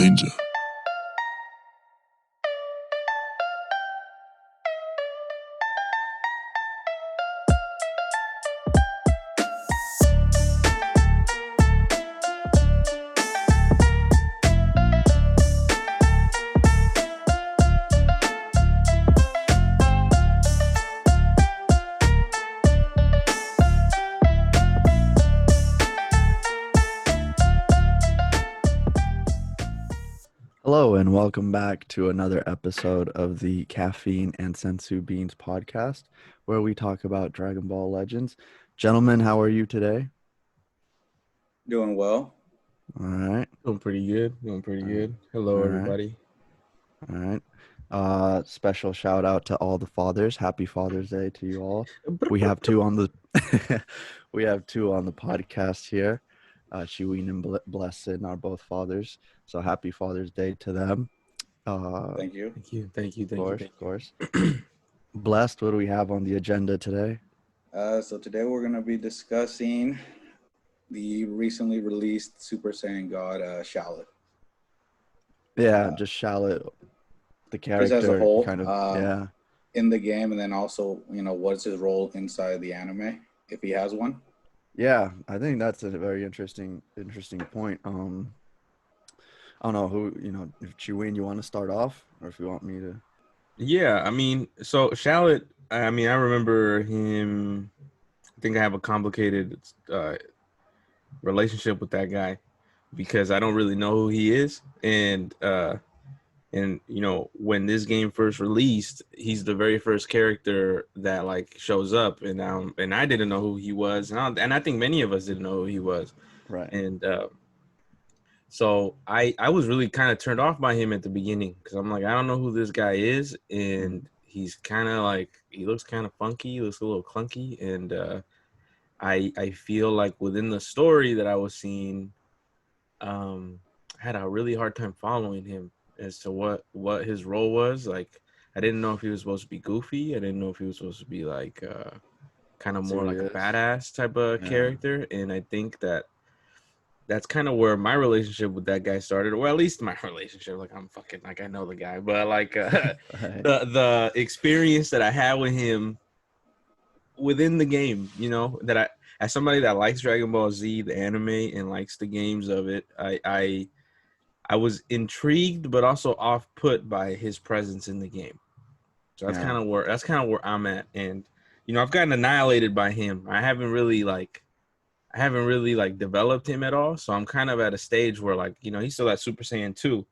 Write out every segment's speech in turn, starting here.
danger. Hello and welcome back to another episode of the Caffeine and Sensu Beans podcast, where we talk about Dragon Ball Legends. Gentlemen, how are you today? Doing well. All right. Doing pretty good. Hello, All right. everybody. All right. Special shout out to all the fathers. Happy Father's Day to you all. We have two on the we have two on the podcast here. Chiwin and Blessed are both fathers, so happy Father's Day to them. Thank you. Of course. Blessed, what do we have on the agenda today? So today we're going to be discussing the recently released Super Saiyan God Shallot. Yeah, just Shallot, the character, just as a whole, kind of, in the game, and then also, what's his role inside the anime, if he has one. Yeah, I think that's a very interesting point. I don't know who, if Chiwin, you want to start off, or if you want me to. Yeah, so Shallot, I remember him. I think I have a complicated relationship with that guy because I don't really know who he is, and when this game first released, he's the very first character that shows up, and I didn't know who he was, and I think many of us didn't know who he was, right? And so I was really kind of turned off by him at the beginning because I'm like, I don't know who this guy is, and he's kind of he looks kind of funky, he looks a little clunky, and I feel like within the story that I was seeing, I had a really hard time following him as to what his role was. Like, I didn't know if he was supposed to be goofy. I didn't know if he was supposed to be kind of more like a badass type of character. And I think that's kind of where my relationship with that guy started, or at least my relationship. I know the guy, but the experience that I had with him within the game, that as somebody that likes Dragon Ball Z, the anime, and likes the games of it, I was intrigued, but also off-put by his presence in the game. So that's kind of where I'm at, and I've gotten annihilated by him. I haven't really developed him at all. So I'm kind of at a stage where he's still at Super Saiyan 2,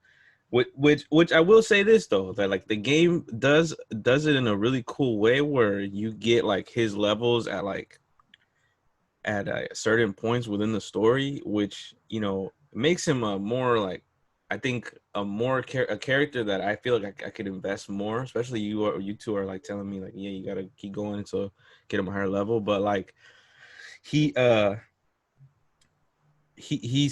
which I will say this though, that the game does it in a really cool way where you get his levels at certain points within the story, which makes him a more I think a character that I feel like I could invest more, especially you two are telling me yeah, you gotta keep going to get him a higher level, but he's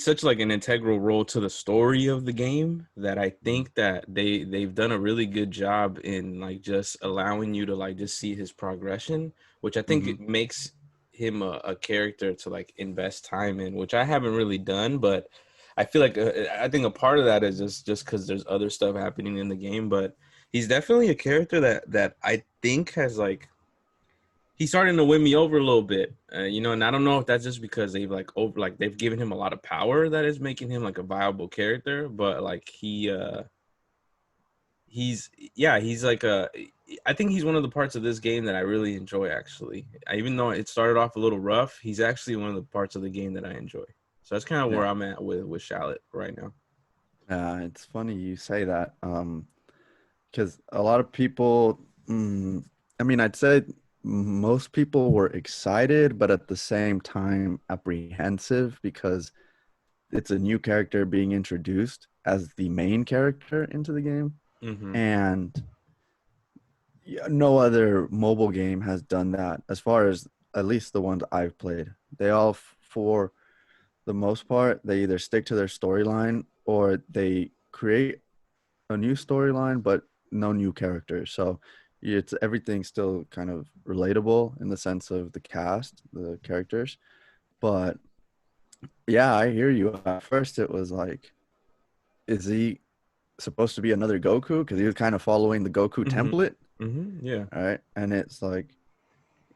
such an integral role to the story of the game that I think that they've done a really good job in just allowing you to just see his progression, which I think it makes him a character to invest time in, which I haven't really done. But I feel I think a part of that is just because there's other stuff happening in the game, but he's definitely a character that I think has he's starting to win me over a little bit, and I don't know if that's just because they've they've given him a lot of power that is making him a viable character, but I think he's one of the parts of this game that I really enjoy, actually. Even though it started off a little rough, he's actually one of the parts of the game that I enjoy. So that's kind of where I'm at with Shallot right now. It's funny you say that, because a lot of people, I'd say most people were excited, but at the same time apprehensive because it's a new character being introduced as the main character into the game. And no other mobile game has done that, as far as at least the ones I've played. They all, for the most part, they either stick to their storyline or they create a new storyline, but no new characters. So everything's still kind of relatable in the sense of the cast, the characters. But yeah, I hear you. At first, it was is he supposed to be another Goku? Because he was kind of following the Goku Mm-hmm. template, Mm-hmm. Yeah. right? And it's like,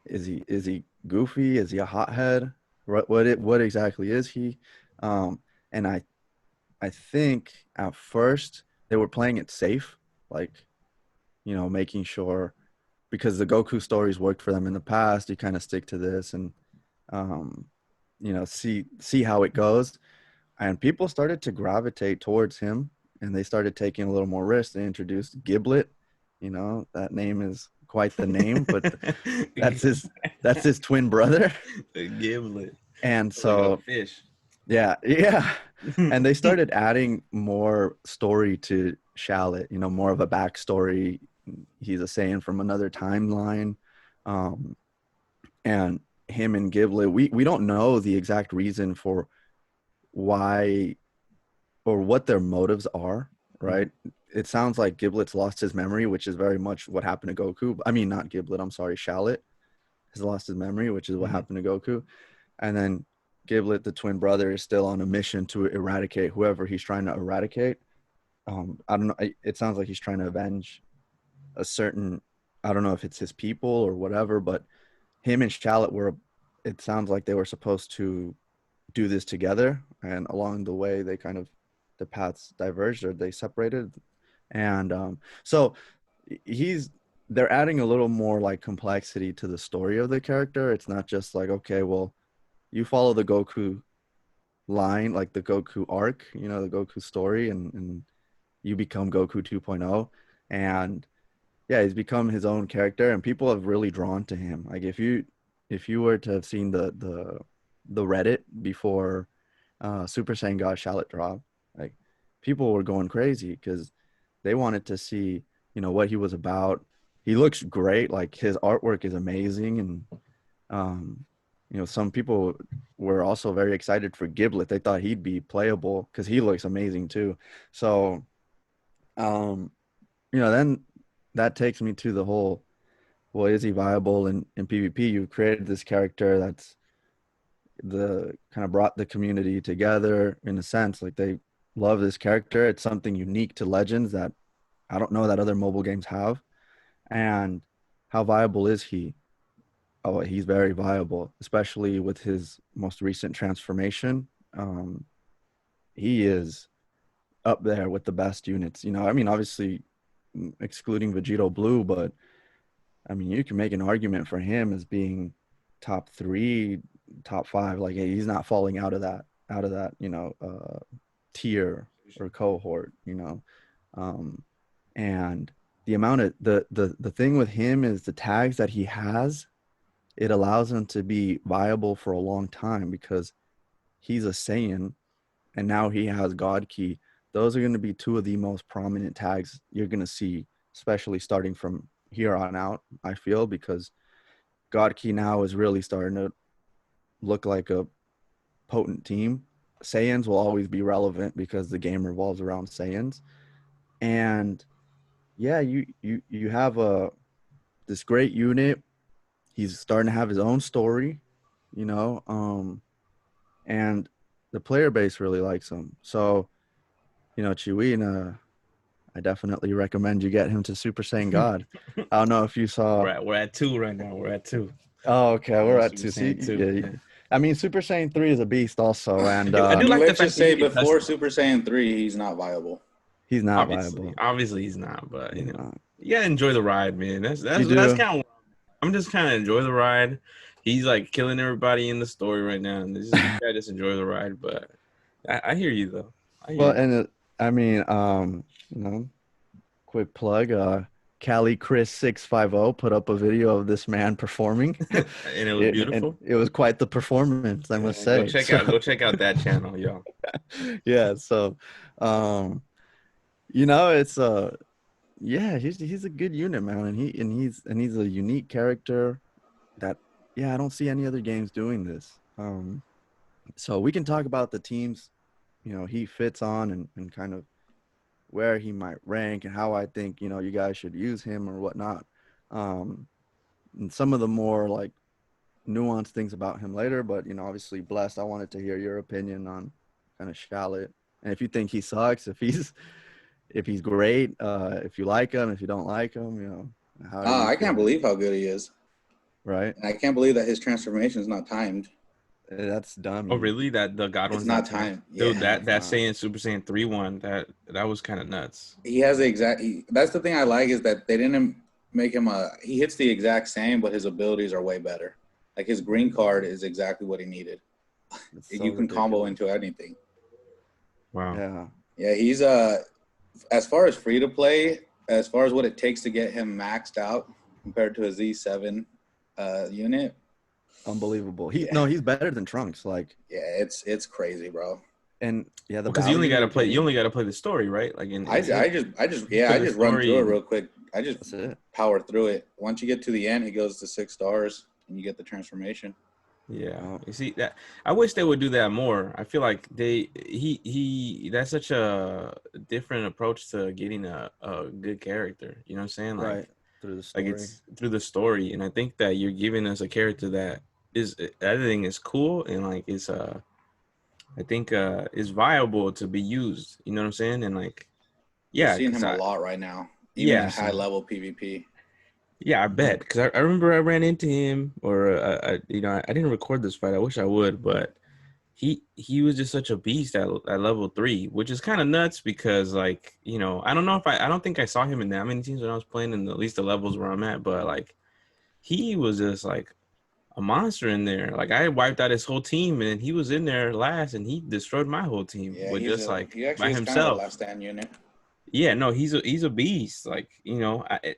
is he goofy? Is he a hothead? What exactly is he? And I think at first they were playing it safe, like, making sure, because the Goku stories worked for them in the past. You kind of stick to this and um, see how it goes. And people started to gravitate towards him, and they started taking a little more risk. They introduced Giblet. That name is quite the name, but that's his that's his twin brother. The giblet. And It's like a so fish. yeah. And they started adding more story to Shallot, more of a backstory. He's a Saiyan from another timeline. Um, and him and Giblet, we don't know the exact reason for why or what their motives are, right? It sounds like Giblet's lost his memory, which is very much what happened to Goku. I mean, not Giblet, I'm sorry, Shallot has lost his memory, which is what Mhm. happened to Goku. And then Giblet, the twin brother, is still on a mission to eradicate whoever he's trying to eradicate. I don't know. It sounds like he's trying to avenge a certain, I don't know if it's his people or whatever, but him and Shallot it sounds like they were supposed to do this together. And along the way, the paths diverged or they separated. And so he's, they're adding a little more like complexity to the story of the character. It's not just like, okay, well, you follow the Goku line, like the Goku arc, the Goku story, and you become Goku 2.0. And yeah, he's become his own character, and people have really drawn to him. Like if you were to have seen the Reddit before Super Saiyan God Shallot drop, like people were going crazy because they wanted to see, what he was about. He looks great, like his artwork is amazing, and um, some people were also very excited for Giblet. They thought he'd be playable because he looks amazing too. So, um, then that takes me to the whole, well, is he viable in PvP? You've created this character that's the kind of brought the community together in a sense. Like they love this character. It's something unique to Legends that I don't know that other mobile games have. And how viable is he? Oh, he's very viable, especially with his most recent transformation. Um, he is up there with the best units. I mean, obviously excluding Vegito Blue, but I mean, you can make an argument for him as being top three, top five. Like, hey, he's not falling out of that, tier or cohort. Um, and the amount of the thing with him is the tags that he has. It allows him to be viable for a long time because he's a Saiyan and now he has God Key. Those are going to be two of the most prominent tags you're going to see, especially starting from here on out, I feel, because God Key now is really starting to look like a potent team. Saiyans will always be relevant because the game revolves around Saiyans. And yeah, you have this great unit. He's starting to have his own story, you know, and the player base really likes him. So, Chiwin, I definitely recommend you get him to Super Saiyan God. I don't know if you saw. We're at two right now. We're at two. Oh, okay, we're at Super two. See, Saiyan 2. yeah, Yeah. I mean, Super Saiyan 3 is a beast also, and I do like the Let's fact just that you say can touch before them. Super Saiyan 3, he's not viable. he's not Obviously, viable. obviously he's not, but He's not. you gotta enjoy the ride, man. That's You that's that's do. kind of. I'm just kind of enjoy the ride. He's like killing everybody in the story right now, and you gotta just enjoy the ride. But I hear you though. I hear Well, you. and I mean, quick plug. Cali Chris 650 put up a video of this man performing, And it was and beautiful. it was quite the performance, I must Yeah, go say. check So, out that channel, y'all. yeah. So, um, it's yeah, he's a good unit, man, and he's a unique character that, yeah, I don't see any other games doing this. So we can talk about the teams, he fits on, and kind of where he might rank and how I think, you guys should use him or whatnot. Um, and some of the more like nuanced things about him later, but obviously, Blessed, I wanted to hear your opinion on kind of Shallot. And if you think he sucks, if he's great, if you like him, if you don't like him, how do you I can't feel? believe how good he is. Right? And I can't believe that his transformation is not timed. That's Oh, dummy. really? That the God It's one's not not time, timed. dude. Yeah. That Wow. Saiyan Super Saiyan 3 one that was kind of nuts. He has the exact. That's the thing I like is that they didn't make him a. He hits the exact same, but his abilities are way better. Like his green card is exactly what he needed. It's so You can combo ridiculous. into anything. Wow. Yeah. Yeah, he's as far as free to play, as far as what it takes to get him maxed out compared to a Z7 unit. Unbelievable. Yeah, He's better than Trunks. Like, yeah, it's crazy, bro. and yeah, the Because you only value gotta you're play. You getting, only gotta play the story, right? Like I, in I Z, just I just you yeah play I the just run story, through it and real quick. I just that's it. power through it. Once you get to the end, he goes to 6 stars and you get the transformation. yeah. Wow. You see that? I wish they would do that more. I feel like he that's such a different approach to getting a good character. You know what I'm saying? Right. Through the Like story. it's through the story, and I think that you're giving us a character that is everything is cool and like it's I think is viable to be used. You know what I'm saying? And like You're yeah, seeing because him a I lot right now, even yeah at high So, level PvP. yeah I mhm. bet because I remember I ran into him or I didn't record this fight. I wish I would, but he was just such a beast at level 3, which is kind of nuts because like I don't know if I don't think I saw him in that many teams when I was playing in at least the levels where I'm at, but like he was just like a monster in there. Like I wiped out his whole team, and he was in there last, and he destroyed my whole team Yeah, with just like he by actually is kind of a last himself. stand unit. Yeah, no, he's a beast. Like I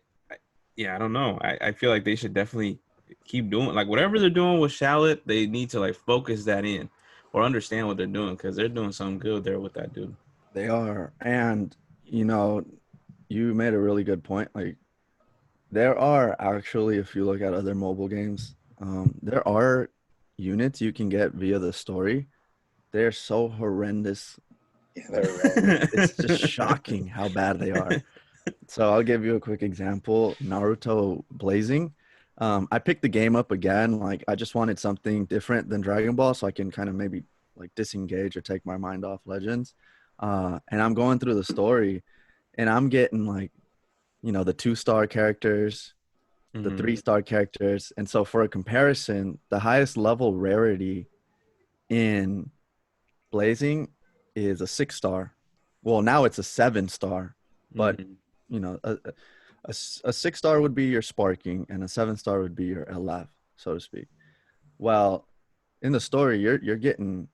yeah, I don't know. I feel like they should definitely keep doing like whatever they're doing with Shallot. They need to like focus that in or understand what they're doing because they're doing something good there with that dude. They are. And, you know, you made a really good point. Like, there are actually, if you look at other mobile games, there are units you can get via the story. They're so horrendous. Yeah, Like, they're low. it's just shocking how bad they are. So I'll give you a quick example. Naruto Blazing. I picked the game up again. Like I just wanted something different than Dragon Ball, so I can kind of maybe like disengage or take my mind off Legends. And I'm going through the story, and I'm getting like the 2-star characters, the Hmm. 3-star characters, and so for a comparison, the highest level rarity in Blazing is a 6-star. Well, now it's a 7-star, but Hmm. you know, a 6-star would be your sparking, and a 7-star would be your LF, so to speak. Well, in the story, you're getting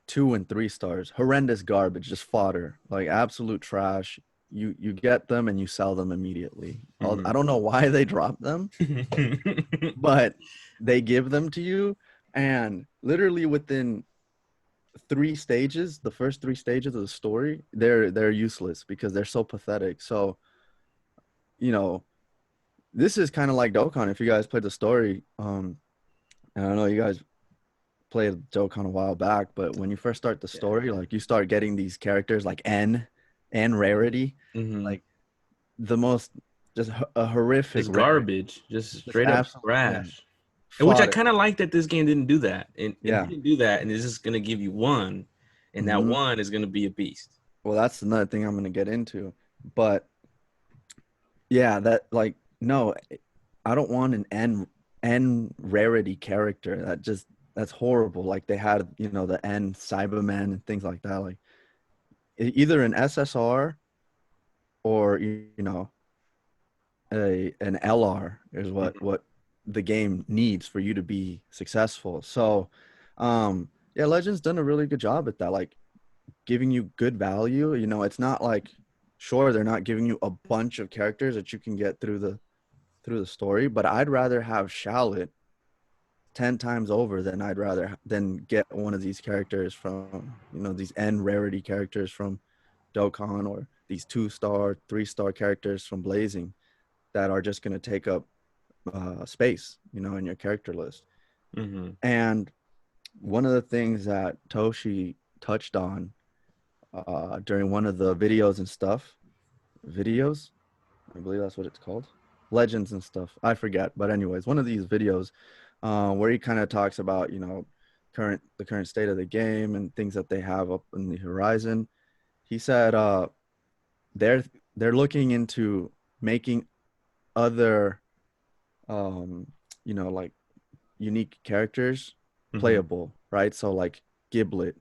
2 and 3 stars, horrendous garbage, just fodder, like absolute trash. You get them and you sell them immediately. I Hmm. don't know why they drop them, but they give them to you, and literally within 3 stages, the first 3 stages of the story, they're useless because they're so pathetic. So you know this is kind of like Dokkan. If you guys played the story, and I know you guys played Dokkan a while back, but when you first start the Yeah, story, like you start getting these characters like N rarity, Hmm. like the most just a horrific Just rarity, garbage, just just straight up absolute trash. And which I fodder. kind of like that this game didn't do that. And it Yeah. didn't do that. And it's just going to give you one. And that Hmm. one is going to be a beast. Well, that's another thing I'm gonna get into, but yeah, that like no, I don't want an N rarity character. That's horrible. Like they had, the N Cybermen and things like that. Like either an SSR or a an LR is Mhm. what the game needs for you to be successful. So, yeah, Legends done a really good job at that. Like giving you good value. It's not like sure they're not giving you a bunch of characters that you can get through the story, but I'd rather have Shallot 10 times over than get one of these characters from these N rarity characters from Dokkan, or these 2-star 3-star characters from Blazing that are just going to take up space in your character list. Mhm. And one of the things that Toshi touched on during one of the videos, I believe that's what it's called, legends and stuff, I forget, but anyways, one of these videos where he kind of talks about the current state of the game and things that they have up in the horizon. he said they're they're looking into making other um like unique characters Mm-hmm. playable, right? So like Giblet,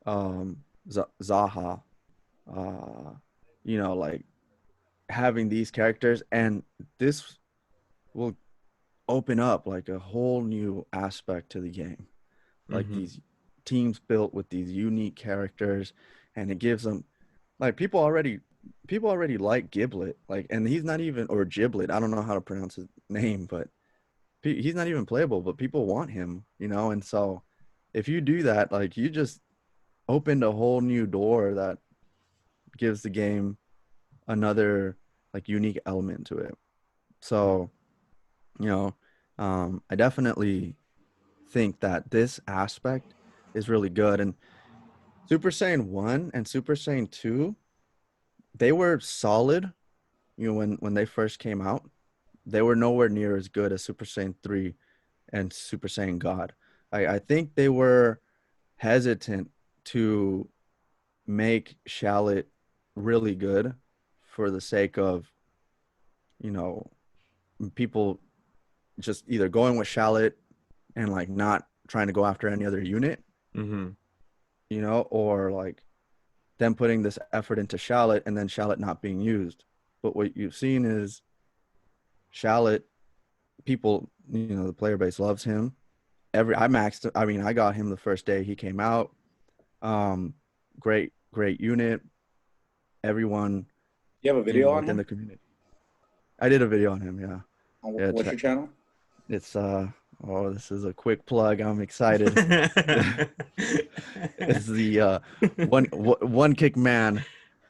Zaha, uh, like having these characters, and this will open up like a whole new aspect to the game. Like Mm-hmm. these teams built with these unique characters, and it gives them like people already like Giblet, like, and he's not even or Giblet. I don't know how to pronounce his name, but he's not even playable, but people want him, and so if you do that, like you just opened a whole new door that gives the game another like unique element to it. So, you know, I definitely think that this aspect is really good. And Super Saiyan 1 and Super Saiyan 2, they were solid, when they first came out. They were nowhere near as good as Super Saiyan 3 and Super Saiyan God. I think they were hesitant to make Shallot really good for the sake of, you know, people just either going with Shallot and like not trying to go after any other unit, Mm-hmm. or like them putting this effort into Shallot and then Shallot not being used. But what you've seen is Shallot, people, the player base loves him. I got him the first day he came out. Um, great unit. Everyone, You have a video on within him? the community. I did a video on him, yeah. Yeah, What's your channel? it's oh, this is a quick plug. I'm excited. It's the one kick man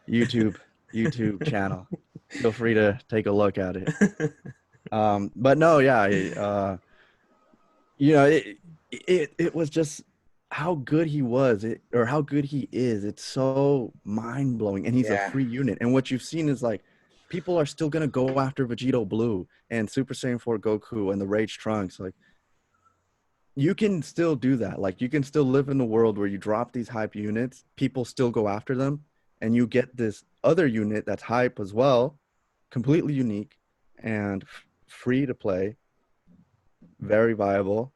YouTube YouTube channel. Feel free to take a look at it. But no, yeah, it was just how good he was, or how good he is. It's so mind blowing, and he's a Yeah. free unit. And what you've seen is like people are still gonna go after Vegito Blue and Super Saiyan 4 Goku and the Rage Trunks. Like you can still do that. Like you can still live in a world where you drop these hype units, people still go after them, and you get this other unit that's hype as well, completely unique and free to play, very viable,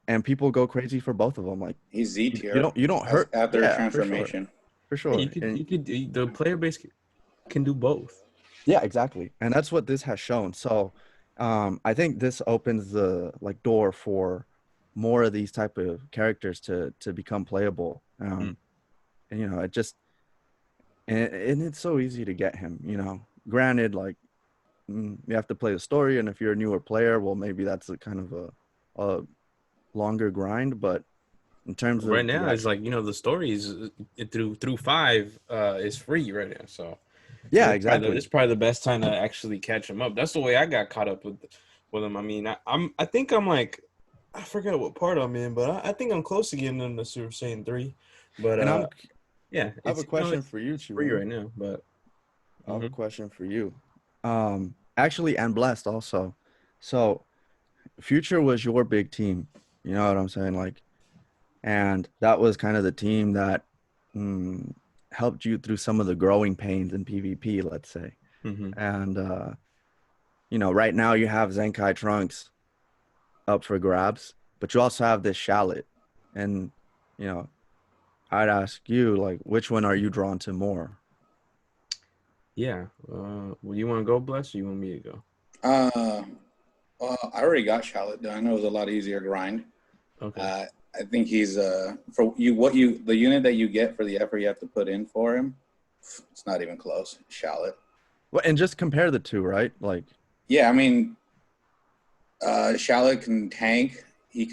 and people go crazy for both of them. Like He's Z you tier don't you don't as hurt. after his Yeah, for sure, transformation. for Yeah, sure. And the player base can do both. yeah, exactly. And that's what this has shown. So, I think this opens the like door for more of these type of characters to become playable. Mm. And it just and it's so easy to get him. Granted, like you have to play the story, and if you're a newer player, well, maybe that's a kind of a longer grind. But in terms Right of now, the it's actual, like the stories through five is free right now. So yeah, it's exactly. probably the best time to actually catch them up. That's the way I got caught up with them. I mean, I think I'm like I forgot what part I'm in, but I think I'm close to getting into Super Saiyan 3. But And yeah, I have a question it's for you, free Chiwin. right now. But I have a mhm. question for you. Actually, and Blessed also. So, Future was your big team. You know what I'm saying? Like, and that was kind of the team that mm, helped you through some of the growing pains in PvP, let's say. Mhm. And right now you have Zenkai Trunks up for grabs, but you also have this Shallot. And you know, I'd ask you, like, which one are you drawn to more? Yeah. Well, you want to go, Bless, or you want me to go? Uh, I already got Shallot done. It was a lot easier grind. Okay. Uh, I think he's for you the unit that you get for the effort you have to put in for him. It's not even close. Shallot. Well, and just compare the two, right? Like, Yeah, I mean, Shallot can tank. He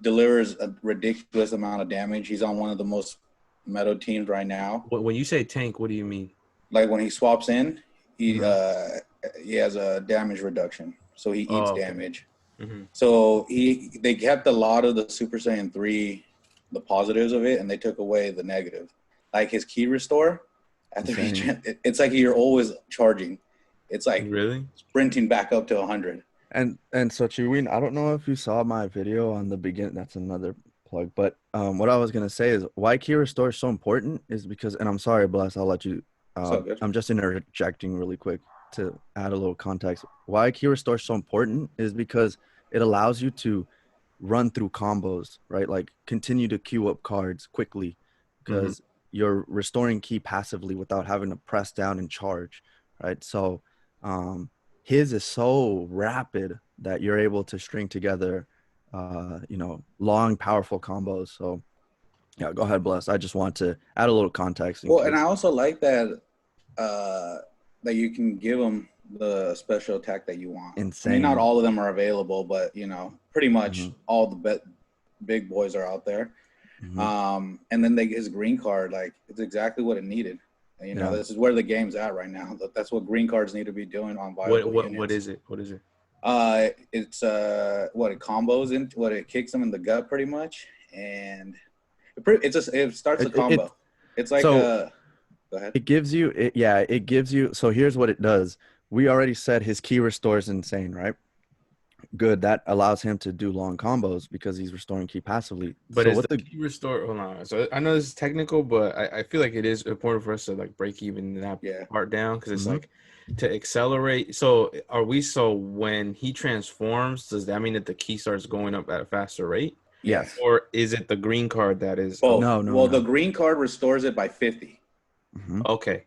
delivers a ridiculous amount of damage. He's on one of the most meta teams right now. When you say tank, what do you mean? Like when he swaps in, he Mhm. uh, he has a damage reduction, so he eats Oh, okay. damage. Hmm. So they kept a lot of the Super Saiyan 3, the positives of it, and they took away the negative. Like his key restore, after insane. it's like you're always charging. It's like Really? sprinting back up to 100. And so Chiwin, I don't know if you saw my video on the begin. That's another plug. But what I was gonna say is why key restore is so important is because, and I'm sorry, Bless, I'll let you. So good. I'm just interjecting really quick to add a little context. Why key restore is so important is because it allows you to run through combos, right? Like continue to queue up cards quickly Mm-hmm. because you're restoring key passively without having to press down and charge, right? So his is so rapid that you're able to string together long, powerful combos. So yeah, go ahead, Bless. I just want to add a little context in Well, and I case. also like that that you can give them the special attack that you want. I mean, not Insane. all of them are available, but pretty much Mhm. all the big boys are out there. Mhm. And then his green card, like it's exactly what it needed. Yeah. This is where the game's at right now. That's what green cards need to be doing on viable What units. is it? What is it? It's what it combos in, what it kicks them in the gut pretty much, and it starts a combo. It's like So go ahead. it gives you it gives you. So here's what it does. We already said his key restore is insane, right? Good. That allows him to do long combos because he's restoring key passively. But So is what the the key restore? Hold on. So I know this is technical, but I feel like it is important for us to like break even that Yeah. part down because it's Mhm. like to accelerate. So so when he transforms, does that mean that the key starts going up at a faster rate, Yes. Yes. or is it the green card that is? Both. No, no, Well, the no. green card restores it by 50. Mhm. Okay.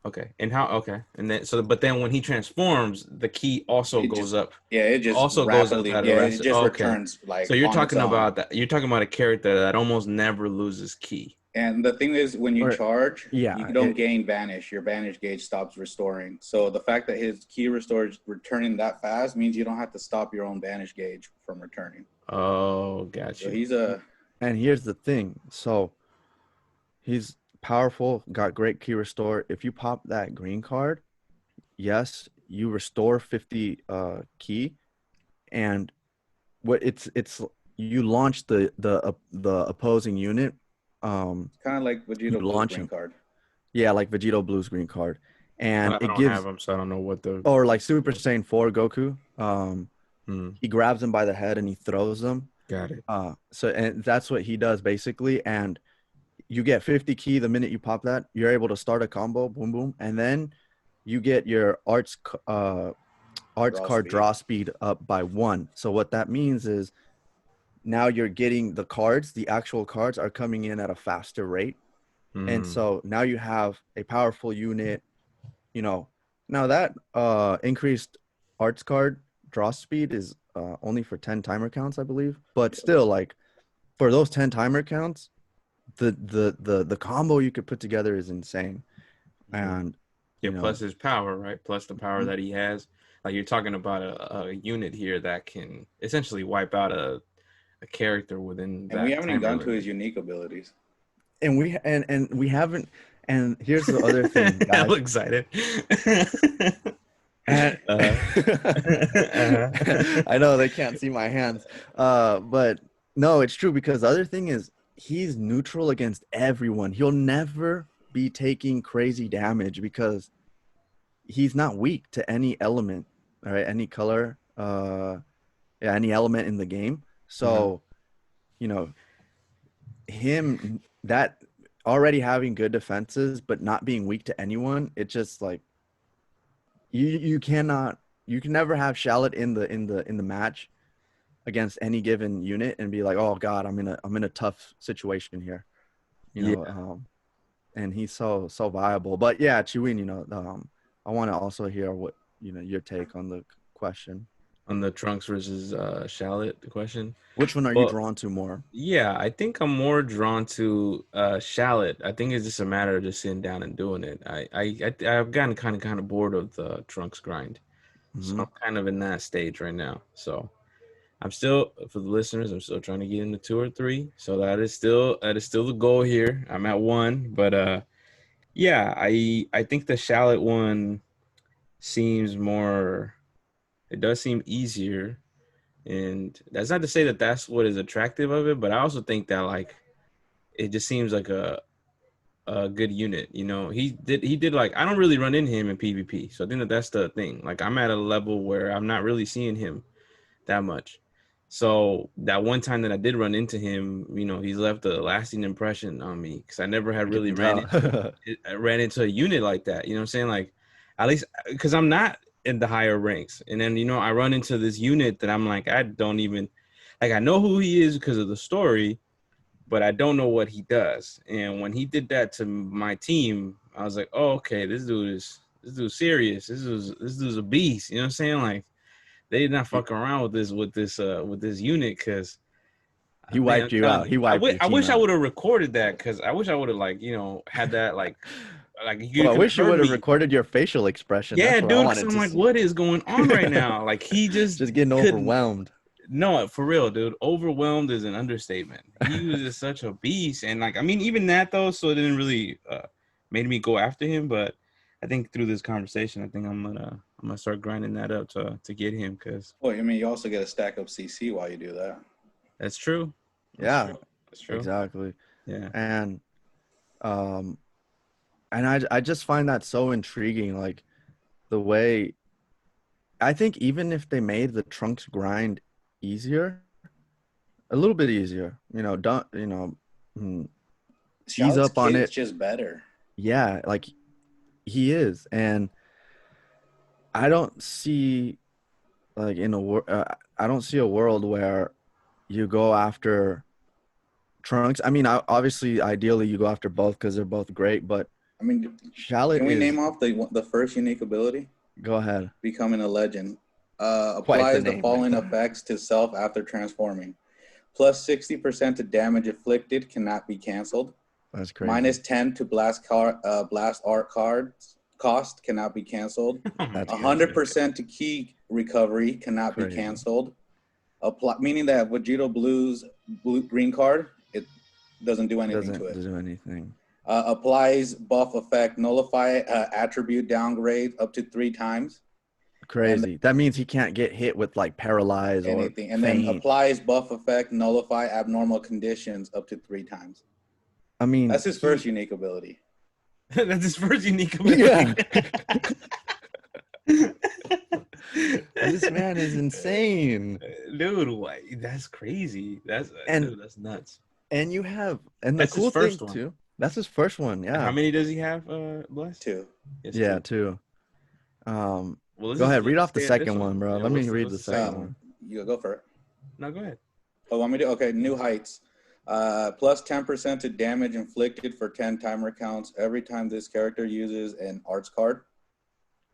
Okay. And how? Okay. And then but then when he transforms, the key also It goes just up. it just Also goes up rapidly at a it rest. just Okay. returns like So you're on its talking own. about that. You're talking about a character that almost never loses key. And the thing is, when you Or charge, you yeah, don't gain vanish. Your vanish gauge stops restoring. So the fact that his key restores returning that fast means you don't have to stop your own vanish gauge from returning. Oh, got So you. he's a and here's the thing. So he's powerful, got great key restore. If you pop that green card, yes, you restore 50 key, and what it's you launch the opposing unit. kind of like You Vegeta Blue's launch green him. card. Yeah, like Vegito Blue's green card. And I it don't have gives them, so I don't know what the. or like Super Saiyan 4 Goku. Hmm, He grabs him by the head and he throws them. got it. So and that's what he does basically. And you get 50 key the minute you pop that. You're able to start a combo, boom, boom, and then you get your arts Draw card speed. draw speed up by 1. So what that means is now you're getting the cards, the actual cards are coming in at a faster rate. And Hmm. so now you have a powerful unit, you know. Now that increased arts card draw speed is only for 10 timer counts, I believe. But still, like for those 10 timer counts, the combo you could put together is insane. Yeah. And Yeah. you Plus know, his power, right? Plus the power mhm. that he has. Like you're talking about a unit here that can essentially wipe out a character within And we that haven't even timer gone to his limit. unique abilities. And we haven't. And here's the other thing, I'm guys. excited. And uh-huh. Uh-huh. I know they can't see my hands, but no, it's true because the other thing is he's neutral against everyone. He'll never be taking crazy damage because he's not weak to any element, all right? Any color, yeah, any element in the game. Uh-huh. So, you know, him that already having good defenses but not being weak to anyone, it just like you cannot you can never have Shallot in the match against any given unit and be like, oh God, I'm in a tough situation here, you Yeah. know. And he's so viable. But yeah, Chiwin, I want to also hear what your take on the question. On the Trunks versus Shallot question. Which one are you Well, drawn to more? yeah, I think I'm more drawn to Shallot. I think it's just a matter of just sitting down and doing it. I've gotten kind of bored of the Trunks grind, so Hmm. I'm kind of in that stage right now. So I'm still, for the listeners, I'm still trying to get into 2 or 3. So that is still the goal here. I'm at 1, but yeah, I think the Shallot one seems more. It does seem easier, and that's not to say that that's what is attractive of it, but I also think that like it just seems like a good unit. He did like I don't really run into him in PvP, so I think that's the thing. Like I'm at a level where I'm not really seeing him that much. So that one time that I did run into him, you know, he's left a lasting impression on me because I never had I really can tell. ran into a unit like that. You know what I'm saying? Like, at least because I'm not in the higher ranks, and then you know I run into this unit that I'm like I don't even like I know who he is because of the story, but I don't know what he does. And when he did that to my team, I was like, oh okay, this dude's serious. This dude's a beast. You know what I'm saying? Like they did not fuck around with this unit because He man, I'm wiped you telling out. you, He wiped your I team wish I out. would have recorded that because I wish I would have like you know had that like you Well, I could have wish you heard would have me. recorded your facial expression. Yeah, That's what I dude, because wanted I'm to like, see. what is going on right now? Like he just Just getting couldn't. overwhelmed. No, for real, dude. Overwhelmed is an understatement. He was just such a beast, and like I mean, even that though, so it didn't really made me go after him. But I think through this conversation, I think I'm gonna start grinding that up to get him because Well, I mean, you also get a stack up CC while you do that. that's true. That's Yeah, true. That's true. exactly. Yeah. And um I just find that so intriguing, like the way I think even if they made the Trunks grind easier, a little bit easier, don't, mm, ease Shallot's up on kit's it. just better. Yeah, like he is. And I don't see like I don't see a world where you go after Trunks. I mean, obviously, ideally, you go after both because they're both great. But I mean, Shallot can we is. name off the first unique ability? Go ahead. Becoming a legend. Quite the Applies the name right following there. effects to self after transforming. Plus 60% to damage inflicted cannot be canceled. That's crazy. Minus 10 to blast art cards cost cannot be canceled. Oh my That's god. crazy. 100% to key recovery cannot be Crazy. canceled. Meaning that Vegito Blue's green card, it doesn't do anything to Doesn't it. do anything. Applies buff effect, nullify attribute downgrade up to 3 times. And Crazy. That means he can't get hit with like paralyze or anything. And then faint. applies buff effect, nullify abnormal conditions up to 3 times. I mean, That's his first unique ability. That's his first unique yeah. ability. This man is insane. Dude, what? That's crazy. And Dude, that's nuts. and you have and the That's his cool thing first one. too. That's his first one. How Yeah. many does he have, Bless? 2. Yes, Yeah, two. too. Um, Well, Go ahead. Read let's off the stay at this second one, bro. Yeah, Let me read what's the the second second one? one. You go for it. No, go ahead. Oh, want me to? Okay, new heights. Plus 10% to damage inflicted for 10 timer counts every time this character uses an arts card.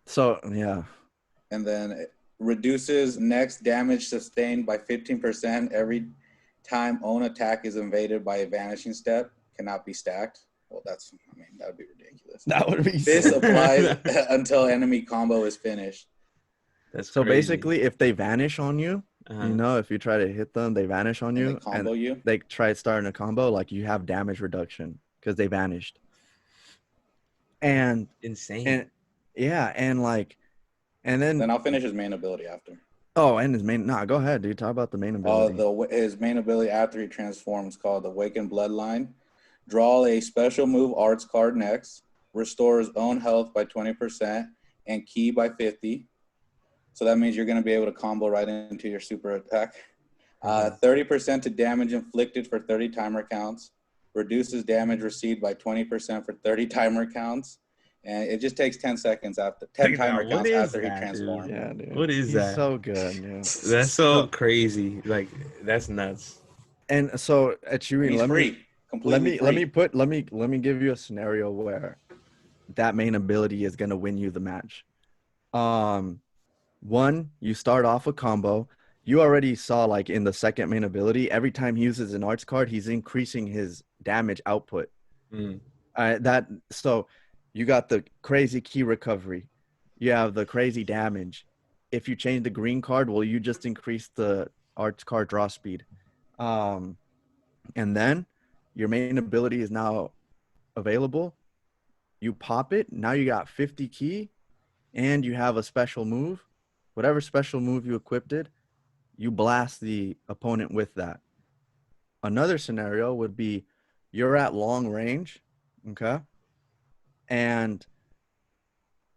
So yeah. And then it reduces next damage sustained by 15% every time own attack is invaded by a vanishing step. Cannot be stacked. Well, that would be ridiculous. That would be This so applies until enemy combo is finished. That's So crazy. basically, if they vanish on you, if you try to hit them, they vanish on And you, they combo you. they try starting a combo, like you have damage reduction because they vanished. And Insane. yeah, and then Then I'll finish his main ability after. and his main. Nah, go ahead, dude. Talk about the main ability. His main ability after he transforms called Awakened Bloodline. Draw a special move arts card next. Restores own health by 20% and key by 50. So that means you're going to be able to combo right into your super attack. 30% to damage inflicted for 30 timer counts. Reduces damage received by 20% for 30 timer counts. And it just takes 10 seconds after 10 timer counts after he transforms. Yeah, dude. What is He's that? so good, yeah. That's so crazy. Like that's nuts. And so at Chiwin, He's free. Completely free. let me give you a scenario where that main ability is gonna win you the match. One, you start off a combo. You already saw like in the second main ability, every time he uses an arts card, he's increasing his damage output. So you got the crazy key recovery. You have the crazy damage. If you change the green card, well, you just increase the arts card draw speed. And then your main ability is now available. You pop it. Now you got 50 key and you have a special move. Whatever special move you equipped it, you blast the opponent with that. Another scenario would be you're at long range, okay? And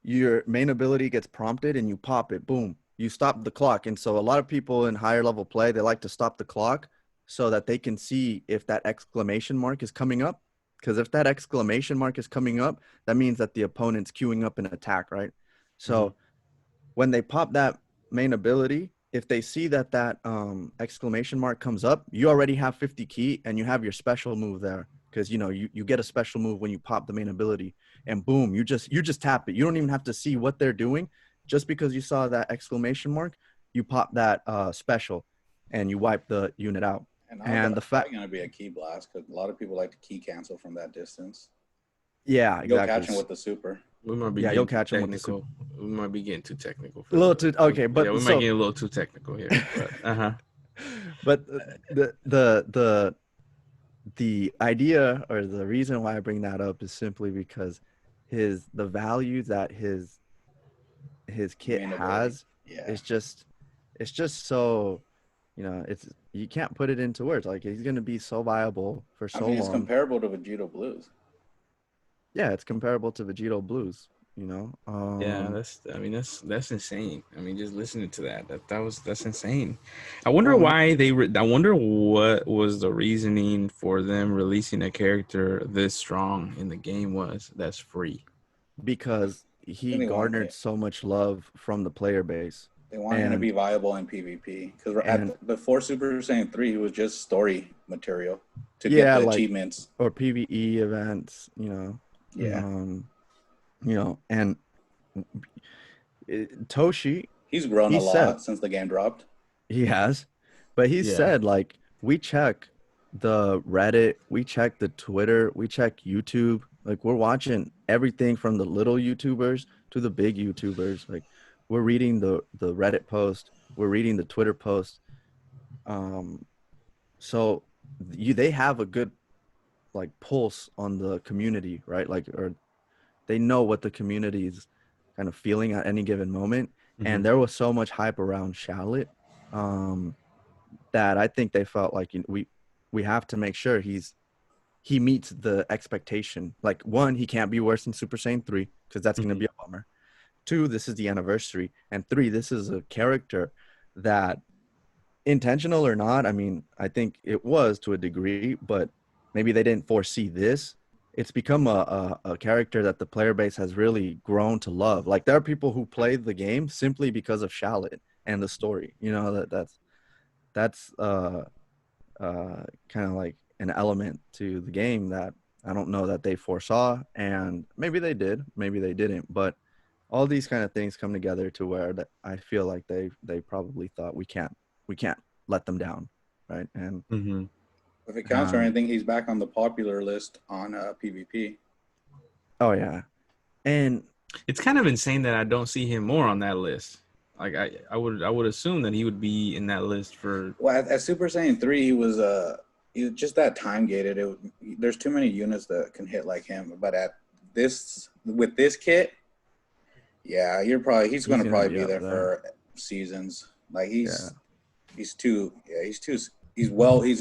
your main ability gets prompted and you pop it, boom. you stop the clock. And so a lot of people in higher level play, they like to stop the clock so that they can see if that exclamation mark is coming up. Because if that exclamation mark is coming up, that means that the opponent's queuing up an attack, right? Mm-hmm. So when they pop that main ability, if they see that exclamation mark comes up, you already have 50 key and you have your special move there. Because you get a special move when you pop the main ability, and boom, you just tap it. You don't even have to see what they're doing. Just because you saw that exclamation mark, you pop that special, and you wipe the unit out. And now And the that's fact, probably going to be a key blast because a lot of people like to key cancel from that distance. yeah, You'll exactly. catch him with the super. We might be Yeah, you'll getting too catch them with the super. technical. We might be getting too technical A for little too okay, yeah, but we might so get a little too technical here. But but the idea or the reason why I bring that up is simply because the value that his kit Main ability. has Yeah. is just it's just so it's you can't put it into words. Like he's gonna be so viable for I so mean, it's long. comparable to Vegito Blues. Yeah, it's comparable to Vegito Blues, you know. yeah, that's insane. I mean, just listening to that's insane. I wonder Well, why I wonder what was the reasoning for them releasing a character this strong in the game was that's free. because I he think garnered so much love from the player base. they want him to be and viable in PvP because and before Super Saiyan 3, he was just story material to get yeah, the like achievements. or PvE events, Yeah. um, and Toshi, He's grown he a said lot since the game dropped. he has, but he Yeah. said like we check the Reddit, we check the Twitter, we check YouTube. Like we're watching everything from the little YouTubers to the big YouTubers. Like we're reading the Reddit post, we're reading the Twitter post. Um, so they have a good like pulse on the community, right? Like or they know what the community is kind of feeling at any given moment. Mm-hmm. And there was so much hype around Shallot, um, that I think they felt like we have to make sure he meets the expectation. Like one, he can't be worse than Super Saiyan 3 because that's going to Mm-hmm. be a bummer. Two, this is the anniversary, and three, this is a character that, intentional or not, I mean, I think it was to a degree, but maybe they didn't foresee this. It's become a character that the player base has really grown to love. Like there are people who play the game simply because of Shallot and the story. That's kind of like an element to the game that I don't know that they foresaw, and maybe they did, maybe they didn't, but all these kind of things come together to where that I feel like they probably thought we can't let them down, right? And Mm-hmm. If it counts for um, anything, he's back on the popular list on PvP. oh yeah, and It's kind of insane that I don't see him more on that list. Like I would assume that he would be in that list for. Well, at Super Saiyan 3, he was just that time gated. There's too many units that can hit like him. But with this kit, yeah, he's he's gonna gonna probably be be up there there. for seasons. Like Yeah. he's too yeah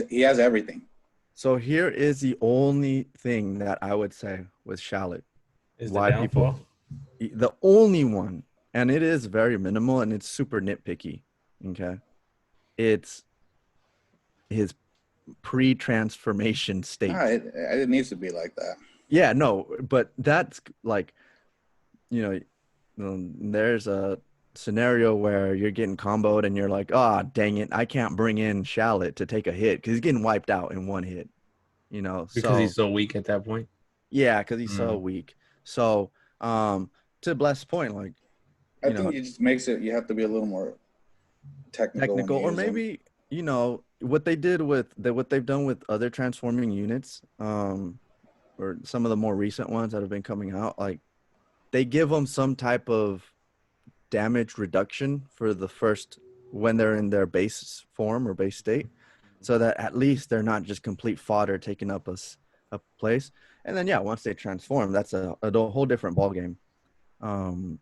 he has everything. So here is the only thing that I would say with Shallot. Is the Why people, downfall? the only one, and it is very minimal and it's super nitpicky. Okay. It's his pre-transformation Nah, state. it needs to be like that. Yeah, no, but that's like, there's a scenario where you're getting comboed and you're like, ah, dang it, I can't bring in Shallot to take a hit because he's getting wiped out in one hit, Because he's So so weak at that point. yeah, because he's so Mm. weak. So, to Bless's point, like, I you think know, it just makes it. You have to be a little more technical when technical, you or use them. maybe, what they've done with other transforming units, or some of the more recent ones that have been coming out, like they give them some type of damage reduction for the first when they're in their base form or base state, so that at least they're not just complete fodder taking up a place. And then yeah, once they transform, that's a whole different ball game. Um,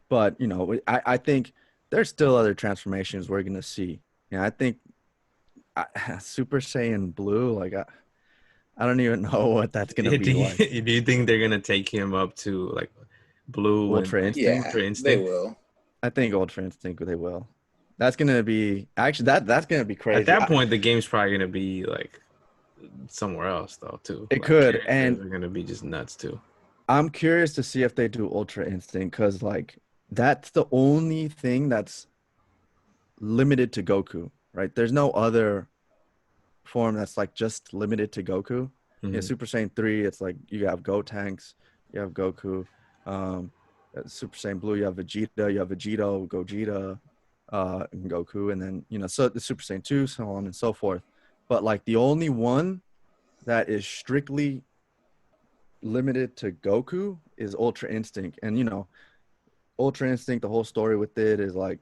but I think there's still other transformations we're gonna see. Yeah, I think Super Saiyan Blue, like I don't even know what that's gonna Yeah, be like. do you think they're gonna take him up to like blue and Ultra Instinct. Yeah, ultra they instinct? will. I think Ultra Instinct they will. That's gonna be actually that's gonna be At crazy. that point, the game's probably gonna be like somewhere else though too. It Like could, characters and are gonna be just nuts too. I'm curious to see if they do Ultra Instinct because like that's the only thing that's limited to Goku, right? There's no other form that's like just limited to Goku. Yeah, Hmm. Super Saiyan 3, it's like you have Gotenks, you have Goku. Um, Super Saiyan Blue, you have Vegeta, you have Vegito, Gogeta, and Goku, and then so the Super Saiyan 2, so on and so forth. But like the only one that is strictly limited to Goku is Ultra Instinct. And Ultra Instinct, the whole story with it is like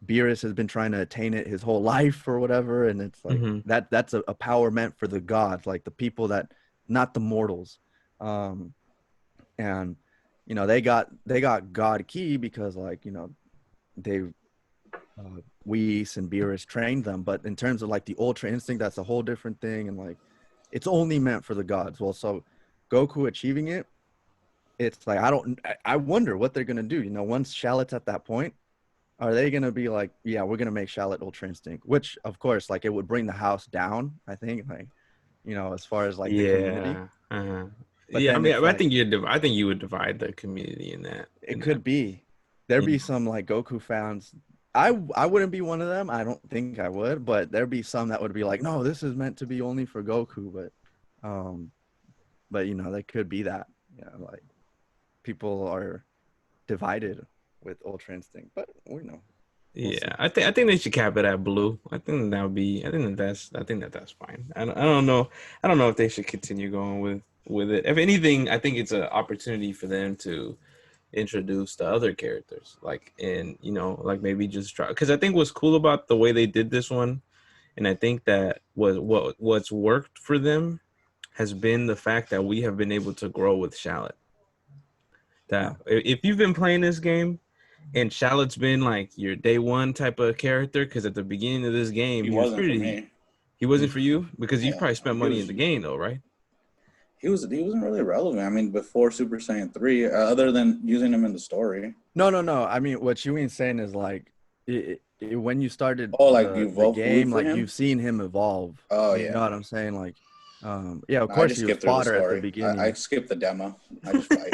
Beerus has been trying to attain it his whole life or whatever, and it's like Hmm. that's a power meant for the gods, like the people that, not the mortals. And they got God Key because like they Whis and Beerus trained them, but in terms of like the Ultra Instinct, that's a whole different thing, and like it's only meant for the gods. Well, so Goku achieving it, it's like I wonder what they're gonna do. Once Shallot's at that point, are they gonna be like, yeah, we're gonna make Shallot Ultra Instinct? Which, of course, like it would bring the house down. I think, like, as far as like the community. Yeah. Uh-huh. But Yeah. I then mean, it's like I think you would divide the community in that. it could be there'd You be know. some like Goku fans. I wouldn't be one of them. I don't think I would, but there'd be some that would be like, no, this is meant to be only for Goku. Um, but there could be that. Like people are divided with Ultra Instinct, but we'll Yeah, see. I think they should cap it at blue. I think that would be. I think that's fine. I don't know. I don't know if they should continue going with it. If anything, I think it's an opportunity for them to introduce the other characters, like and like maybe just try. Because I think what's cool about the way they did this one, and I think that what's worked for them has been the fact that we have been able to grow with Shallot. Yeah, That if you've been playing this game and Shallot's been like your day one type of character, because at the beginning of this game He he was wasn't for pretty. me. He wasn't for you because you Yeah, probably spent he money in was. the game though, right? He wasn't really relevant. I mean, before Super Saiyan 3, other than using him in the story. no. I mean, what Chiwin's saying is like, when you started Oh, like the you the vote root game, for like him? you've seen him evolve. Oh You know yeah. what I'm saying? Like, yeah, of No, I course just he was skipped through the fodder at the story. I beginning. skipped the demo. I just fight.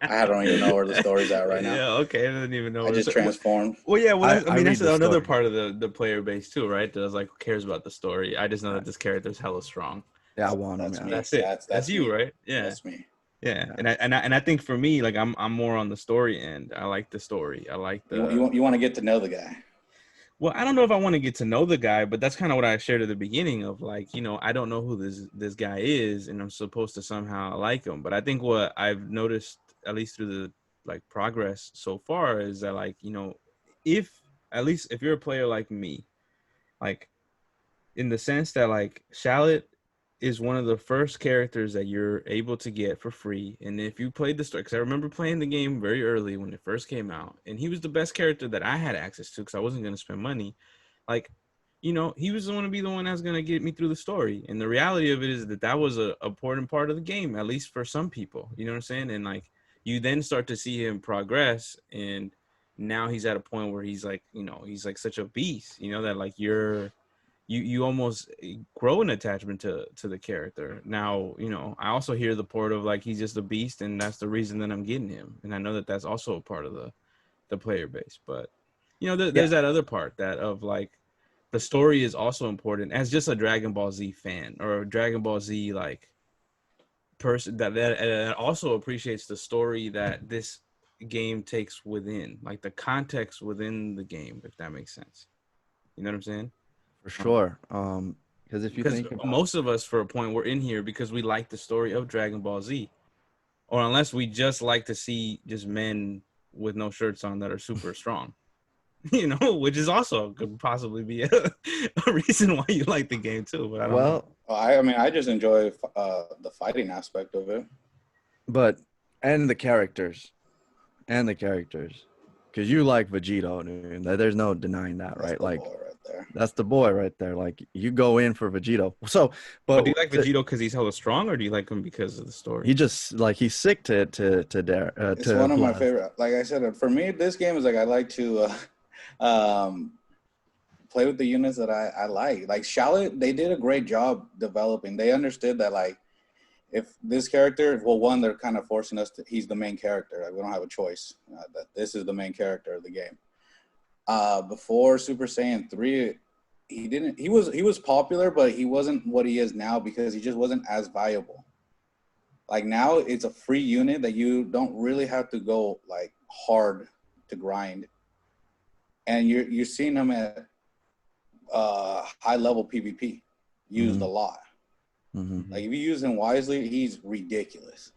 I don't even know where the story's at right now. Yeah, okay. I didn't even know I where just to. transformed. Well, yeah. Well, I I mean, that's read the another story. part of the player base too, right? That's like who cares about the story. I just know Yeah, that this character's hella strong. yeah, I want him. That's Yeah, me. That's it. That's That's you, me. right? Yeah. That's me. Yeah, yeah. and I think for me, like I'm more on the story end. I like the story. I like the You want to get to know the guy. well, I don't know if I want to get to know the guy, but that's kind of what I shared at the beginning of like, I don't know who this guy is, and I'm supposed to somehow like him. But I think what I've noticed, at least through the like progress so far, is that like, if at least if you're a player like me, like in the sense that like Shallot is one of the first characters that you're able to get for free. And if you played the story, because I remember playing the game very early when it first came out, and he was the best character that I had access to because I wasn't going to spend money. Like, he was going to be the one that's going to get me through the story. And the reality of it is that that was a important part of the game, at least for some people. You know what I'm saying? And like, you then start to see him progress, and now he's at a point where he's like, he's like such a beast. That like you almost grow an attachment to the character. Now, I also hear the part of like he's just a beast, and that's the reason that I'm getting him. And I know that that's also a part of the player base. But there's Yeah, that other part that of like the story is also important as just a Dragon Ball Z fan or a Dragon Ball Z like person that also appreciates the story that this game takes within, like the context within the game, if that makes sense. You know what I'm saying? for sure. Because if you Because think about, most of us, for a point, we're in here because we like the story of Dragon Ball Z, or unless we just like to see just men with no shirts on that are super strong, which is also could possibly be a reason why you like the game too. But I don't know. well, I mean, I just enjoy the fighting aspect of it. but and the characters, because you like Vegito, dude. There's no denying that, That's right? the Like ball right there. That's the boy right there. Like you go in for Vegito. So, But but do you like Vegito because he's hella strong, or do you like him because of the story? he just like he's sick to dare It's to one of my Blast. favorite. Like I said, for me, this game is like I like to um, play with the units that I like. Like Shallot, they did a great job developing. They understood that like if this character, well, one, they're kind of forcing us to. He's the main character. Like we don't have a choice. That this is the main character of the game. Before Super Saiyan 3, he didn't. He was popular, but he wasn't what he is now because he just wasn't as viable. Like now, it's a free unit that you don't really have to go like hard to grind, and you're seeing him at high level PvP used a lot. Mm-hmm. Like if you use him wisely, he's ridiculous.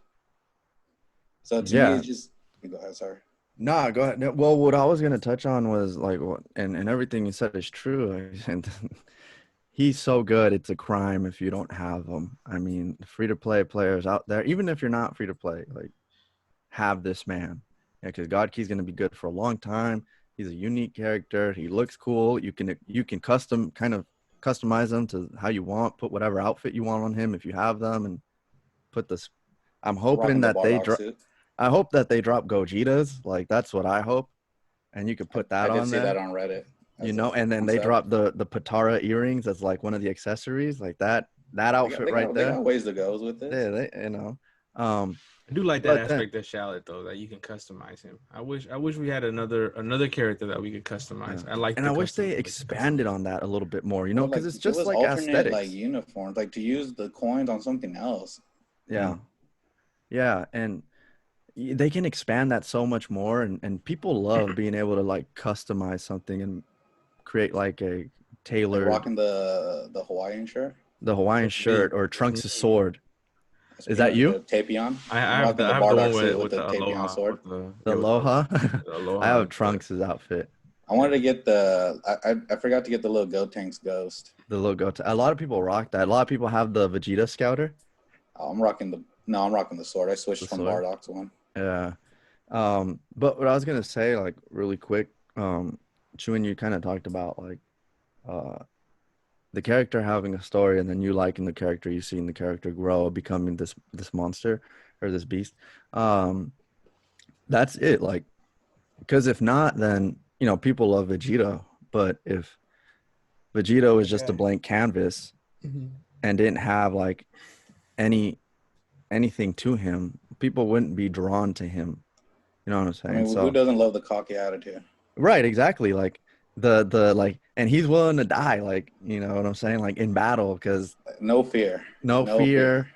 So to me, Yeah. it's just go ahead, sorry. Nah, go ahead. No, well, what I was gonna touch on was like what, and everything you said is true. And he's so good, it's a crime if you don't have him. I mean, free to play players out there, even if you're not free to play, like have this man. Yeah, because God Key's gonna be good for a long time. He's a unique character. He looks cool. You can customize him to how you want. Put whatever outfit you want on him if you have them, and put this. I'm hoping Rocking the that they Bardock drop. suit. I hope that they drop Gojitas. Like that's what I hope, and you could put I that did on see that there. on Reddit. As a And then they concept. drop the Patara earrings as like one of the accessories, like that outfit right They there. got ways to go with this. Yeah, Um, I do like that but then aspect of Shallot though, that you can customize him. I wish we had another character that we could customize. yeah. I like And the I wish custom they like the expanded customization. on that a little bit more, Or because like it's give just us like alternate like aesthetics. uniforms, like to use the coins on something else. Yeah, yeah, and they can expand that so much more, and people love being able to like customize something and create like a Like tailored rocking the Hawaiian shirt. the Hawaiian That's me. shirt or That's Trunks' me. sword. That's Is me that with you? the Tapion. I I'm have rocking the the I have the one Bardock suit with with the the Tapion aloha sword. with the The yeah with the Aloha? I aloha have outfit. Trunks' outfit. I wanted to get I forgot to get the little Gotenks ghost. The logo. A lot of people rock that. A lot of people have the Vegeta Scouter, Oh, I'm rocking the sword. I switched the from sword. Bardock's one. Yeah. But what I was gonna say, like really quick, Chiwin, you kind of talked about like uh the character having a story and then you liking the character, you seeing the character grow, becoming this monster or this beast. Um, that's it. Like, because if not, then people love Vegeta, but if Vegito is just a Okay. blank canvas and didn't have like any anything to him, people wouldn't be drawn to him. You know what I'm I saying? mean, who So doesn't love the cocky attitude? right, exactly. Like the like, and he's willing to die. Like what I'm saying? Like in battle, because No fear, no no fear. fear,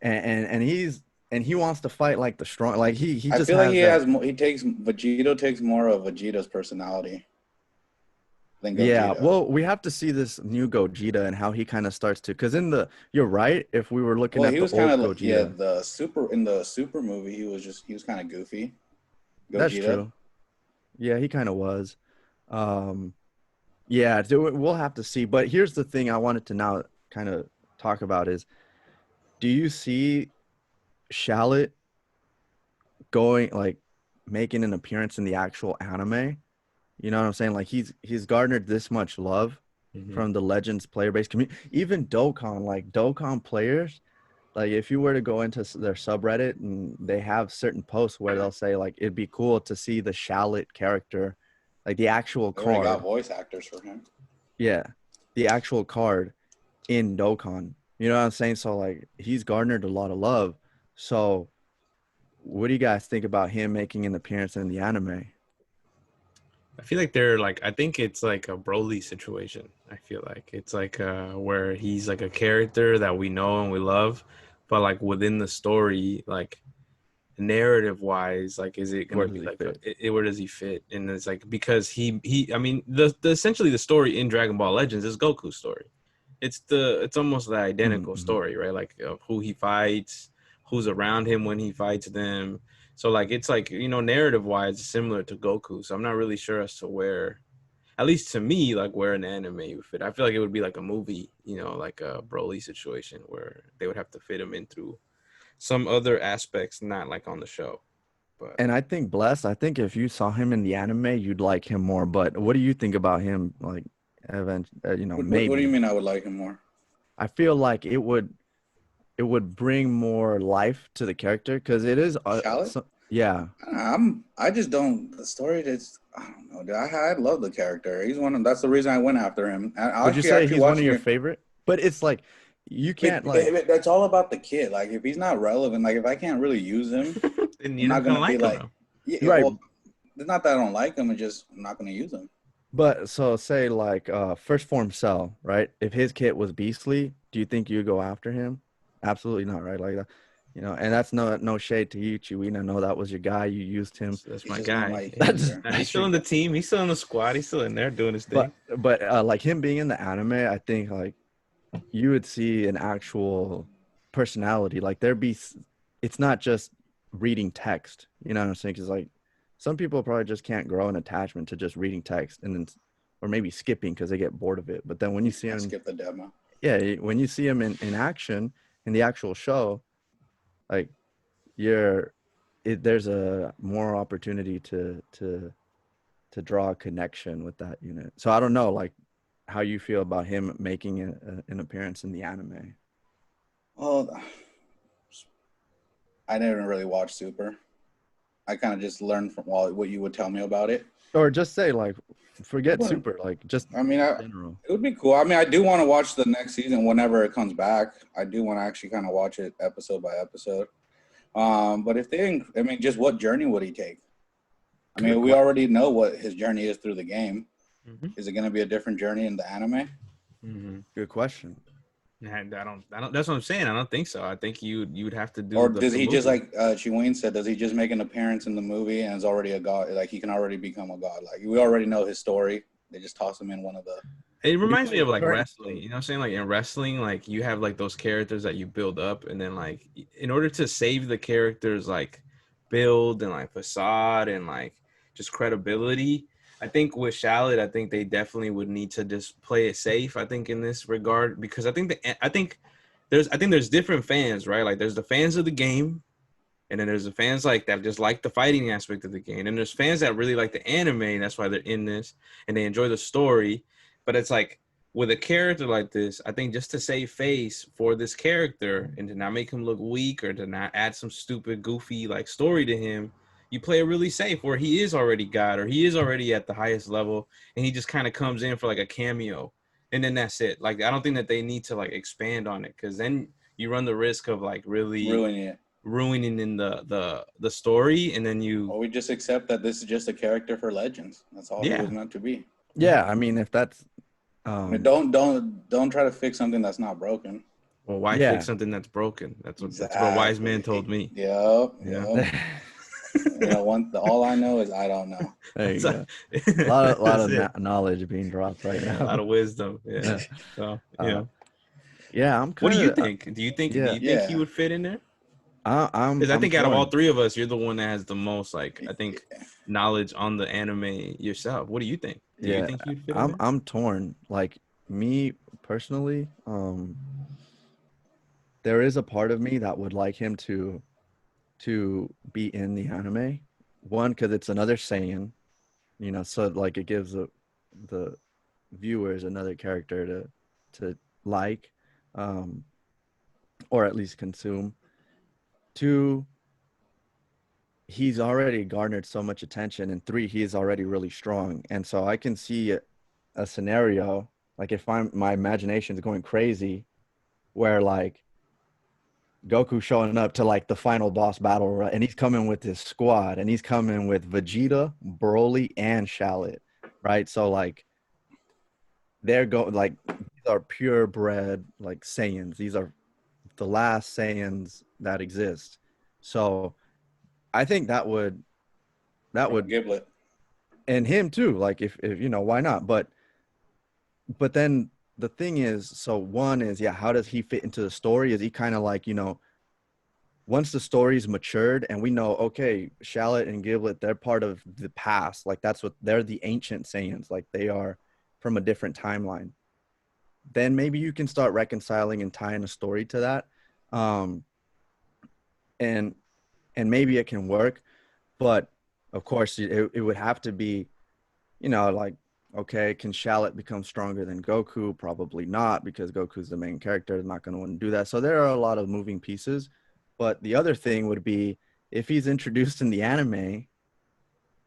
and he wants to fight like the strong. Like he I just feel like has he that. has he takes Vegito takes more of Vegeta's personality than Yeah, Gogeta. well, we have to see this new Gogeta and how he kind of starts to. Because you're right. If we were looking Well, at he the was kind old of yeah. Gogeta, The super in the super movie, he was kind of goofy. that's Gogeta. true. Yeah, he kind of was. Um, yeah, we'll have to see. But here's the thing I wanted to now kind of talk about is, do you see Shallot going like making an appearance in the actual anime? You know what I'm saying? Like he's garnered this much love Hmm. from the Legends player base community. Even Dokkan, like Dokkan players, like if you were to go into their subreddit and they have certain posts where they'll say like it'd be cool to see the Shallot character, like the actual They already got card. voice actors for him. Yeah, the actual card in Dokkan. You know what I'm saying? So like he's garnered a lot of love. So what do you guys think about him making an appearance in the anime? I feel like they're like I think it's like a Broly situation. I feel like it's like where he's like a character that we know and we love, but like within the story, like narrative wise, like is it Where gonna does be he like fit? where does he fit? And it's like because he I mean the essentially the story in Dragon Ball Legends is Goku's story. It's almost the identical Mm-hmm. story, right? Like of who he fights, who's around him when he fights them. So like it's like narrative wise similar to Goku. So I'm not really sure as to where, at least to me, like where an anime would fit. I feel like it would be like a movie, like a Broly situation where they would have to fit him in through some other aspects, not like on the show. But And I think if you saw him in the anime, you'd like him more. But what do you think about him, like What do you maybe. mean I would like him more? I feel like it would bring more life to the character because it is Shallot? yeah. I just don't the story that's I don't know. Dude. I love the character. He's one of that's the reason I went after him. I Would you actually say actually he's one of watching your it. favorite? But it's like you can't like That's all about the kid. Like if he's not relevant, like if I can't really use him, Then I'm you're not not gonna gonna be like him like, though. yeah. right. Well, it's not that I don't like him. It's just I'm not gonna use him. But so say like first form Cell, right? If his kit was beastly, do you think you'd go after him? Absolutely not, right? Like and that's no shade to you, Chiwin. I know that was your guy. You used him. That's He's my just not guy. my That's character. Nah, he's still in the team. He's still in the squad. He's still in there doing his thing. but like him being in the anime, I think like you would see an actual personality. Like it's not just reading text. You know what I'm saying? Because like some people probably just can't grow an attachment to just reading text, and then or maybe skipping because they get bored of it. But then when you see I him, skip the demo. yeah, when you see him in action in the actual show, like you're there's a more opportunity to draw a connection with that unit. So I don't know, like how you feel about him making an appearance in the anime. Well, I didn't really watch Super. I kind of just learned from what you would tell me about it. Or just say like forget But Super, like just I mean, in general. it would be cool. I mean, I do want to watch the next season whenever it comes back. I do want to actually kind of watch it episode by episode. But if they, I mean, just what journey would he take? I Good mean, we question. already know what his journey is through the game. Mm-hmm. Is it going to be a different journey in the anime? Mm-hmm. Good question. And I don't. That's what I'm saying. I don't think so. I think you would have to do Or the, does the he just movie. like Chiwin said? Does he just make an appearance in the movie and is already a god? Like he can already become a god. Like we already know his story. They just toss him in one of the. It reminds me Because of like certain wrestling. You know what I'm saying? Like in wrestling, like you have like those characters that you build up, and then like in order to save the characters like build and like facade and like just credibility, I think with Shallot, I think they definitely would need to just play it safe. I think in this regard, because I think there's different fans, right? Like there's the fans of the game, and then there's the fans like that just like the fighting aspect of the game. And there's fans that really like the anime, and that's why they're in this and they enjoy the story. But it's like with a character like this, I think just to save face for this character and to not make him look weak or to not add some stupid, goofy like story to him, you play it really safe where he is already God or he is already at the highest level and he just kind of comes in for like a cameo. And then that's it. Like I don't think that they need to like expand on it because then you run the risk of like really Ruining it. ruining in the story and then you Or we just accept that this is just a character for Legends. That's all he was yeah meant to be. Yeah, I mean if that's I mean, um don't try to fix something that's not broken. well why fix yeah. something that's broken that's what a wise man told Exactly. me Yep. yeah Yep. You know, all I know is I don't know. There you that's, go. A lot that's of it. knowledge being dropped right Yeah, a now. lot of wisdom yeah Yeah. so Uh, yeah, I'm what do kind you of think do yeah. you think he Yeah. would fit in there I'm because I I'm think out of all torn. three of us you're the one that has the most like I think knowledge on the anime yourself what do you think Yeah, you'd fit in I'm there I'm torn. Like me personally, there is a part of me that would like him to be in the anime. One, because it's another Saiyan, so like it gives the viewers another character to like, um, or at least consume. Two, he's already garnered so much attention, and three, he is already really strong, and so I can see a scenario like if my imagination is going crazy, where like Goku showing up to like the final boss battle, right? And he's coming with his squad, and he's coming with Vegeta, Broly, and Shallot, right? So like they're going like these are purebred like Saiyans. These are the last Saiyans that exist. So I think that would Giblet. and him too. Like if why not? But then the thing is, so one is yeah, how does he fit into the story? Is he kind of like once the story's matured and we know, okay, Shallot and Giblet, they're part of the past. Like that's what they're the ancient Saiyans. Like they are from a different timeline. Then maybe you can start reconciling and tying a story to that. Um, and maybe it can work, but of course it would have to be, like okay, can Shallot become stronger than Goku? Probably not, because Goku's the main character. Is not going to want to do that. So there are a lot of moving pieces. But the other thing would be if he's introduced in the anime,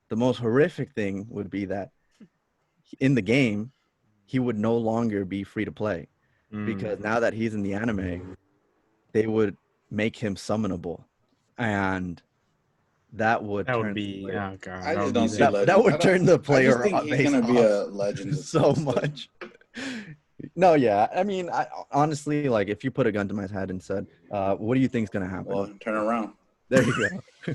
the most horrific thing would be that in the game, he would no longer be free to play, because now that he's in the anime, they would make him summonable, and that would That would turn the be, player, oh god, I that just would be don't see that. that Legends. would turn the I just player think he's base gonna be off a Legends so exclusive. much. No, yeah. I mean, I honestly, like, if you put a gun to my head and said, what do you think's gonna happen? Well, turn around. There you go.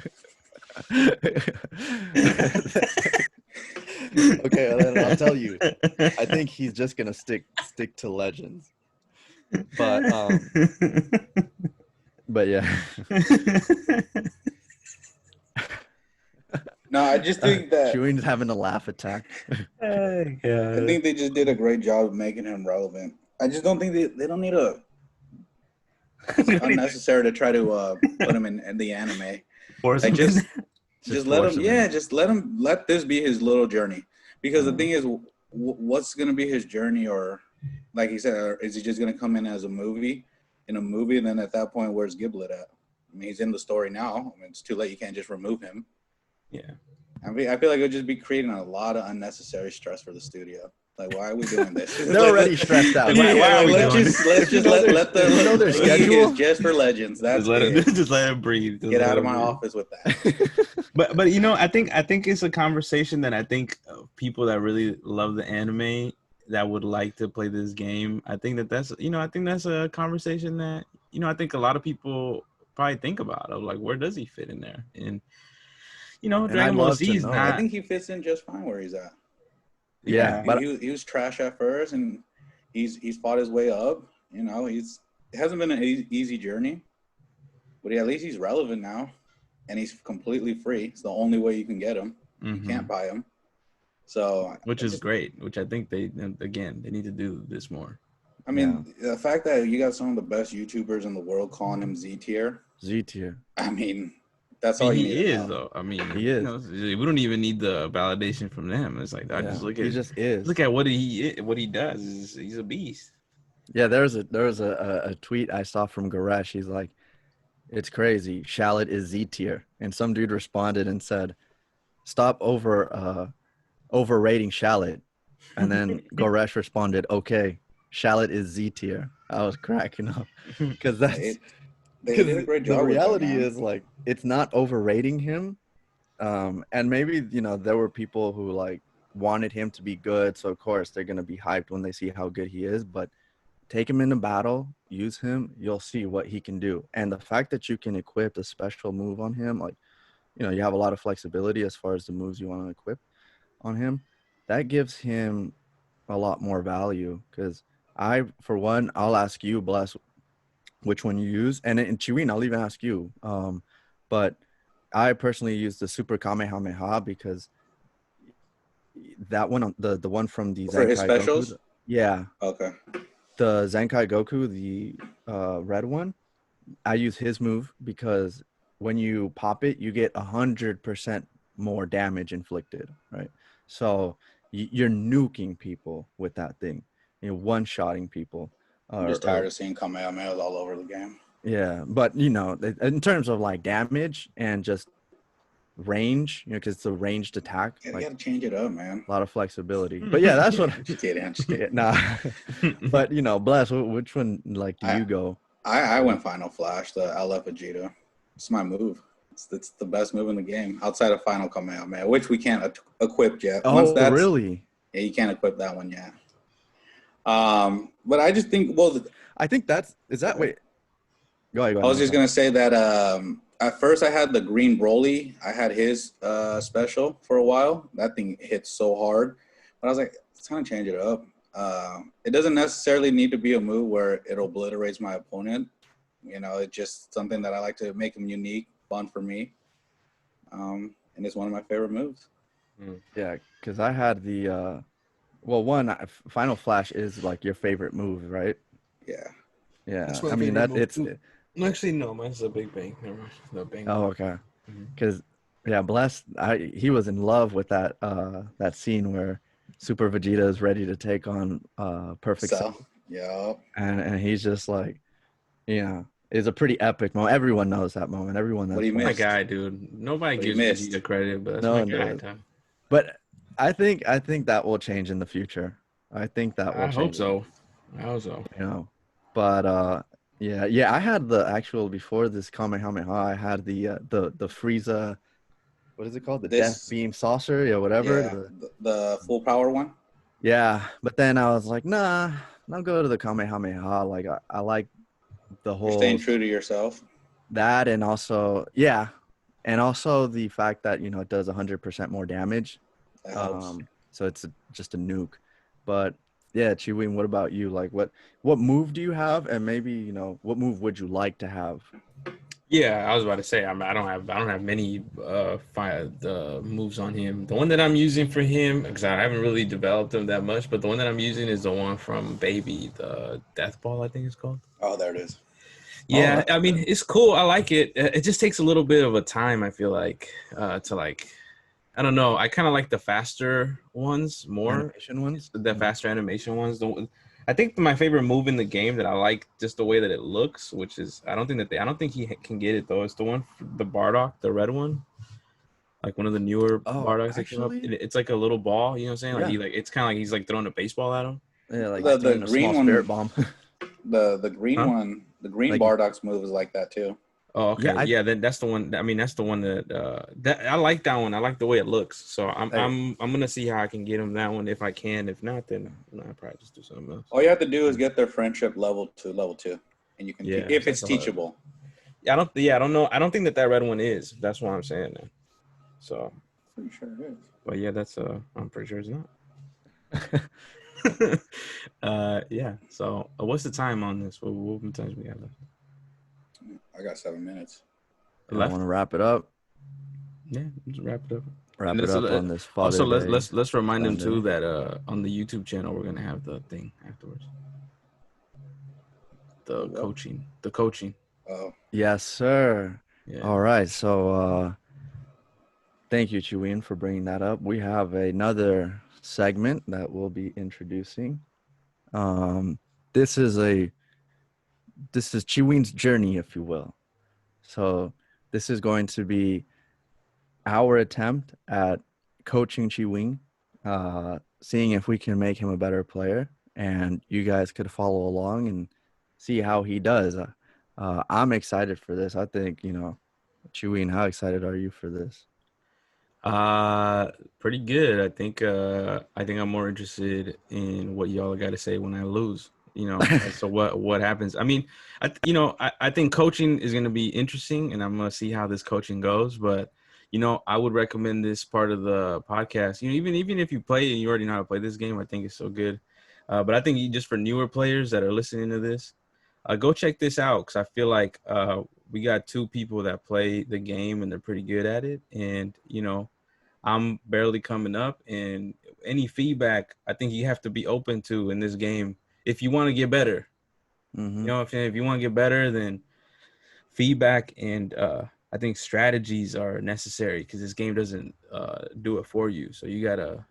Okay, well, then I'll tell you. I think he's just gonna stick to Legends. But but yeah. No, I just think that Chiwin's having a laugh attack. Oh, I God. think they just did a great job of making him relevant. I just don't think they don't need a. It's unnecessary to try to put him in the anime. Force Like him in just let force him. him in. Yeah, just let this be his little journey. Because the Uh-huh. thing is, what's gonna be his journey, or like he said, or is he just gonna come in as a movie, in a movie, and then at that point, where's Giblet at? I mean, he's in the story now. I mean, it's too late. You can't just remove him. Yeah. I mean, I feel like it would just be creating a lot of unnecessary stress for the studio. Like, why are we doing this? They're already stressed out. Like, Why are we let's doing just this? let the If you know their league schedule, is just for Legends. That's it. Just let him breathe. Just Get let out of him my breathe. office with that. But you know, I think it's a conversation that I think people that really love the anime that would like to play this game. I think that's a conversation that I think a lot of people probably think about of like, where does he fit in there? And and I'd Dragon Ball love Z to is know. I not. think he fits in just fine where he's at. Yeah, but He was trash at first, and he's fought his way up. It hasn't been an easy journey, but at least he's relevant now, and he's completely free. It's the only way you can get him. You can't buy him. So, Which is great. Which I think they need to do this more. I mean, the fact that you got some of the best YouTubers in the world calling him Z tier. Z tier. I mean, that's all you need He to is know. though. I mean, He is. we don't even need the validation from them. It's like I just look he at just is. look at what he does. He's a beast. Yeah, there was a tweet I saw from Goresh. He's like, it's crazy. Shallot is Z tier, and some dude responded and said, "Stop overrating Shallot." And then Goresh responded, "Okay, Shallot is Z tier." I was cracking up because They did a great job. The reality with that, man. is, like, it's not overrating him. And maybe there were people who like wanted him to be good, so of course they're gonna be hyped when they see how good he is. But take him into battle, use him, you'll see what he can do. And the fact that you can equip a special move on him, like, you have a lot of flexibility as far as the moves you want to equip on him, that gives him a lot more value. Because for one, I'll ask you, Bless, which one you use, and in Chiwin, I'll even ask you. But I personally use the Super Kamehameha because that one, the one from the For his Zenkai specials? Goku, yeah, Okay. the Zenkai Goku, the red one, I use his move because when you pop it, you get 100% more damage inflicted, right? So you're nuking people with that thing. You're one-shotting people. I'm just tired of seeing Kamehamehas all over the game. Yeah, but in terms of like damage and just range, because it's a ranged attack, Yeah, you like gotta change it up, man. a lot of flexibility. But yeah, that's what. Just kidding. I'm just kidding. Nah, but Bless, which one like do you go? I went Final Flash, the LF Vegeta. It's my move. It's the best move in the game outside of Final Kamehameha, which we can't equip yet. Oh, really? Yeah, you can't equip that one yet. But I just think, I think is that wait. Go ahead. I was just gonna say that at first I had the green Broly. I had his special for a while. That thing hits so hard, but I was like, it's time to change it up. It doesn't necessarily need to be a move where it obliterates my opponent. It's just something that I like to make him unique, fun for me. And it's one of my favorite moves. Yeah, because I had the Final Flash is like your favorite move, right? Yeah. Yeah, I mean it's. Actually, no, mine's the Big Bang. Never mind. The Bang. Oh, okay. Because Bless, he was in love with that scene where Super Vegeta is ready to take on Perfect So, Cell, yeah. and he's just like, it's a pretty epic moment. Everyone knows that moment. Everyone What that's he watched. My missed. guy, dude. Nobody What he gives missed. Vegeta credit, but that's No my one guy, does. dog. But I think that will change in the future. I think that will I hope change. so. I hope so. You know, but yeah. I had the actual before this Kamehameha. I had the Frieza. What is it called? The Death This, Beam Saucer, yeah, whatever. yeah, the full power one. Yeah, but then I was like, nah, I'll go to the Kamehameha. Like I like the You're whole staying true to yourself. that, and also and also the fact that it does 100% more damage. That helps. So it's just a nuke. But yeah, Chiwin, what about you? Like what move do you have, and maybe what move would you like to have? Yeah, I was about to say I don't have many moves on him. The one that I'm using for him, because I haven't really developed them that much, but the one that I'm using is the one from Baby, the Death Ball, I think it's called. Oh, there it is. Oh, Yeah, that's I mean good. it's cool. I like it. It just takes a little bit of a time. I feel like to like I don't know. I kind of like the faster ones more, Animation ones. the faster animation ones. I think my favorite move in the game that I like just the way that it looks, which is I don't think he can get it though. It's the one the Bardock, the red one, like one of the newer Oh, Bardocks that came up. actually, It's like a little ball. You know what I'm saying? Like yeah, it's kind of like he's like throwing a baseball at him. yeah, like The throwing a small green spirit one, bomb. the green Huh? one, the green Like you, Bardock's move is like that too. Oh, yeah, okay. Yeah, then that's the one. I mean, that's the one that I like that one. I like the way it looks. So hey, I'm gonna see how I can get him that one if I can. If not, then I'll probably just do something else. All you have to do is get their friendship level to level 2, and you can Yeah, if it's like it's a lot. teachable. Yeah, I don't. Yeah, I don't know. I don't think that red one is. That's what I'm saying. Then. So, Pretty sure it is. but yeah, that's I'm pretty sure it's not. Yeah. So, what's the time on this? What time we got left? I got 7 minutes. y'all Left? want to wrap it up? Yeah. Let's wrap it up. And Wrap it up on this also Father Day let's remind them too Sunday. that on the YouTube channel we're gonna have the thing afterwards. What? The coaching. Oh, Yes, sir. Yeah. All right, so thank you, Chiwin, for bringing that up. We have another segment that we'll be introducing. Um, this is Chiwin's journey, if you will. So this is going to be our attempt at coaching Chiwin, seeing if we can make him a better player, and you guys could follow along and see how he does. I'm excited for this. I think Chiwin, how excited are you for this? Pretty good. I think I'm more interested in what y'all got to say when I lose. As to what happens. I mean, I think coaching is going to be interesting, and I'm going to see how this coaching goes. But I would recommend this part of the podcast. Even if you play and you already know how to play this game, I think it's so good. But I think just for newer players that are listening to this, go check this out because I feel like we got two people that play the game and they're pretty good at it, and I'm barely coming up, and any feedback I think you have to be open to in this game if you want to get better. Mm-hmm. If you want to get better, then feedback and I think strategies are necessary because this game doesn't do it for you. So you gotta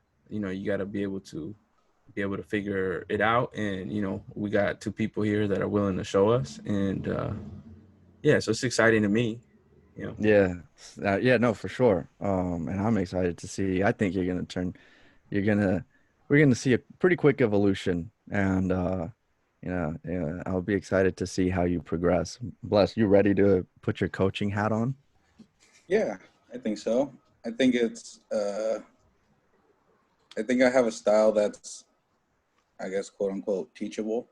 be able to figure it out, and we got two people here that are willing to show us, and yeah, so it's exciting to me. Yeah, yeah, no, for sure. And I'm excited to see. I think you're gonna, we're gonna see a pretty quick evolution, and yeah, I'll be excited to see how you progress. Bless, you ready to put your coaching hat on? yeah, I think so. I think it's. I think I have a style that's, I guess, quote unquote, teachable.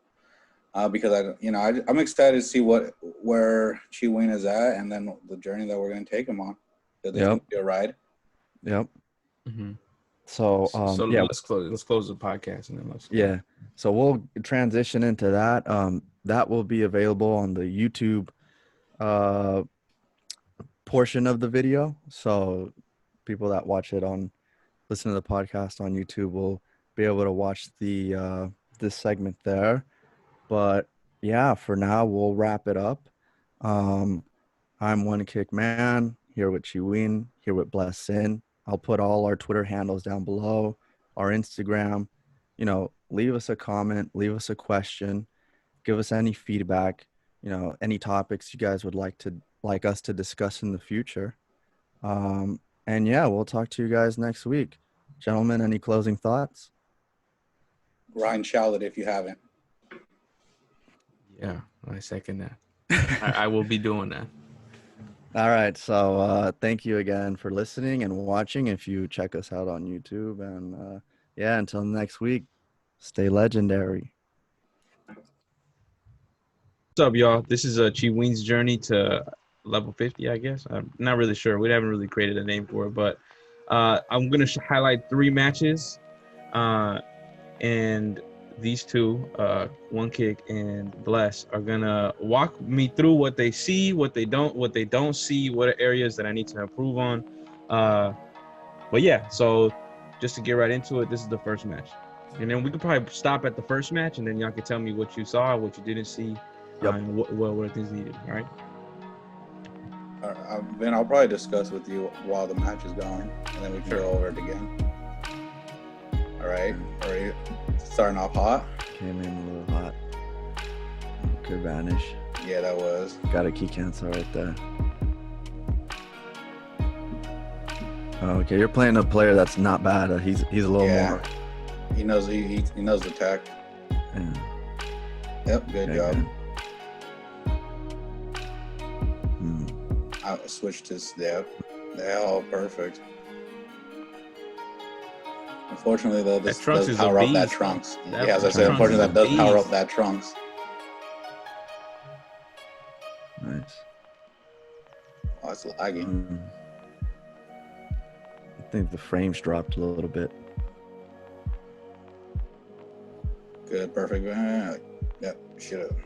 Because I'm excited to see where Chiwin is at, and then the journey that we're going to take him on. Because it's going Yep, to be a ride. yep. Mm-hmm. So, So yeah, let's close the podcast and then let's go. yeah. So we'll transition into that. That will be available on the YouTube uh portion of the video. So people that watch it listen to the podcast on YouTube will be able to watch this segment there. But yeah, for now we'll wrap it up. Um, I'm One Kick Man here with Chiwin, here with Bless Sin. I'll put all our Twitter handles down below. our Instagram. You know, leave us a comment, leave us a question, give us any feedback. You know, any topics you guys would like us to discuss in the future. And yeah, we'll talk to you guys next week. Gentlemen, any closing thoughts? Grind Shallot if you haven't. Yeah, I second that. I will be doing that. All right. So thank you again for listening and watching. If you check us out on YouTube. And yeah, until next week, stay legendary. What's up, y'all? This is Chiwin's journey to level 50, I guess. I'm not really sure. We haven't really created a name for it, but I'm going to highlight 3 matches. And these two, One Kick and Bless, are going to walk me through what they see, what they don't see, what are areas that I need to improve on. But yeah, so just to get right into it, this is the first match. And then we could probably stop at the first match, and then y'all can tell me what you saw, what you didn't see. Yep. And what things needed. All right. Then I'll probably discuss with you while the match is going, and then we can go over it again. All right. All right. Starting off hot. Came in a little hot. Could vanish. Yeah, that was. Got a key cancel right there. Oh, okay, you're playing a player that's not bad. He's a little more. He knows he knows the tech. Yeah. Yep. Good job. Good. I switched his step. They're all perfect. Unfortunately, though, this does power up that Trunks. Yeah, as I said, unfortunately, that does power up that Trunks. Nice. Oh, it's lagging. I think the frames dropped a little bit. Good, perfect. Yep, should have.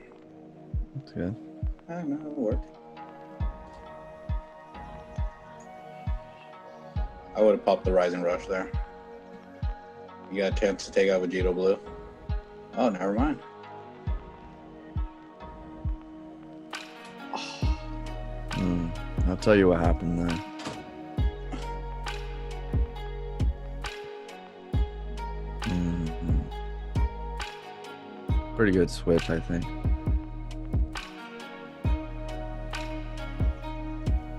That's good. I know, it worked. I would have popped the Rising Rush there. You got a chance to take out Vegito Blue. Oh, never mind. I'll tell you what happened there. Pretty good switch, I think.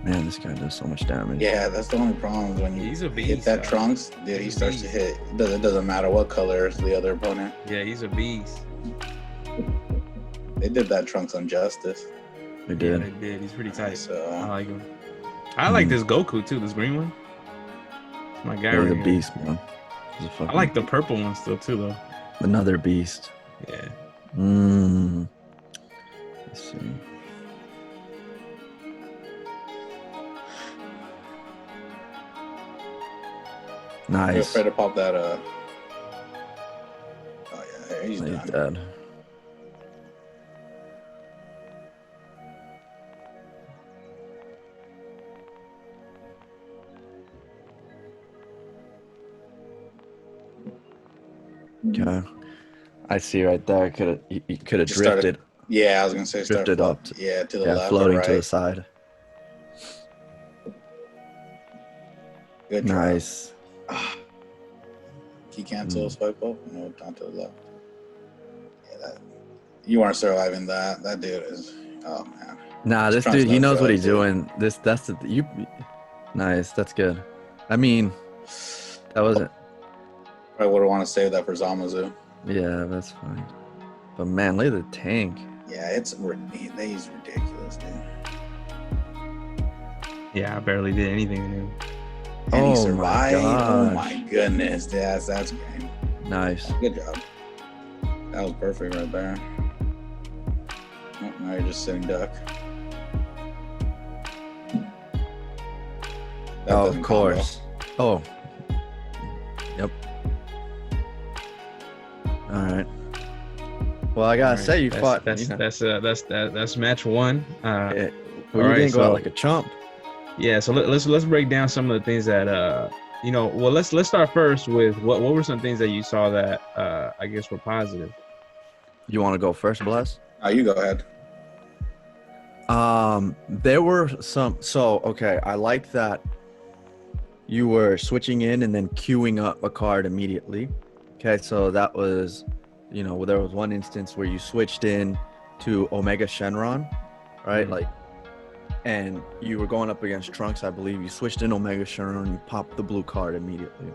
Man, this guy does so much damage. Yeah, that's the only problem when you hit that Trunks. Dude, he starts to hit. It doesn't matter what color is the other opponent. Yeah, he's a beast. They did that Trunks on justice. They did. Yeah, they did. He's pretty tight. So, I like him. I like this Goku too. This green one. It's my guy. He's right a beast, man. He's a fucking... I like the purple one still too, though. Another beast. Yeah. Let's see. Nice. I'm afraid to pop that. Oh yeah, he's done. Dead. Okay. I see right there. He could have drifted. Yeah, I was gonna say drifted up. To the left, floating or right. to the side. Good job. Nice. Key cancel, swipe up, no, down to the left. Yeah, you aren't surviving that. That dude is. Oh man. Nah, this dude, he knows what he's doing. Nice. That's good. I mean, that wasn't. I would want to save that for Zamazu. Yeah, that's fine. But man, look at the tank. Yeah, he's ridiculous, dude. Yeah, I barely did anything to him. And he Oh survived. my gosh. Oh my goodness. Yeah, that's game. Nice. Good job. That was perfect right there. Oh, now you're just sitting duck. That Oh, doesn't of course. Oh. Yep. All right. Well, I gotta say, you fought. That's match one. Well, you right, didn't go so- out like a chump. Yeah, so let's break down some of the things that well, let's start first with what were some things that you saw that I guess were positive. You want to go first, Bless? You go ahead. There were some. So okay, I like that. you were switching in and then queuing up a card immediately. Okay, so that was, there was one instance where you switched in to Omega Shenron, right? Mhm. Like, and you were going up against Trunks, I believe. You switched in Omega Shenron and you popped the blue card immediately,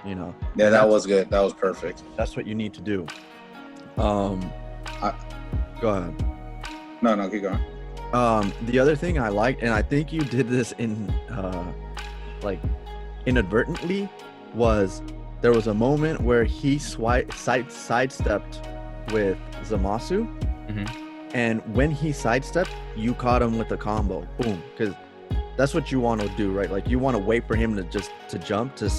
Yeah, and that was good. That was perfect. that's what you need to do. Um, I, Go ahead. no, keep going. The other thing I liked, and I think you did this like inadvertently, was there was a moment where he sidestepped with Zamasu, and when he sidestepped, you caught him with a combo. Boom, because that's what you want to do, right? Like you want to wait for him to jump to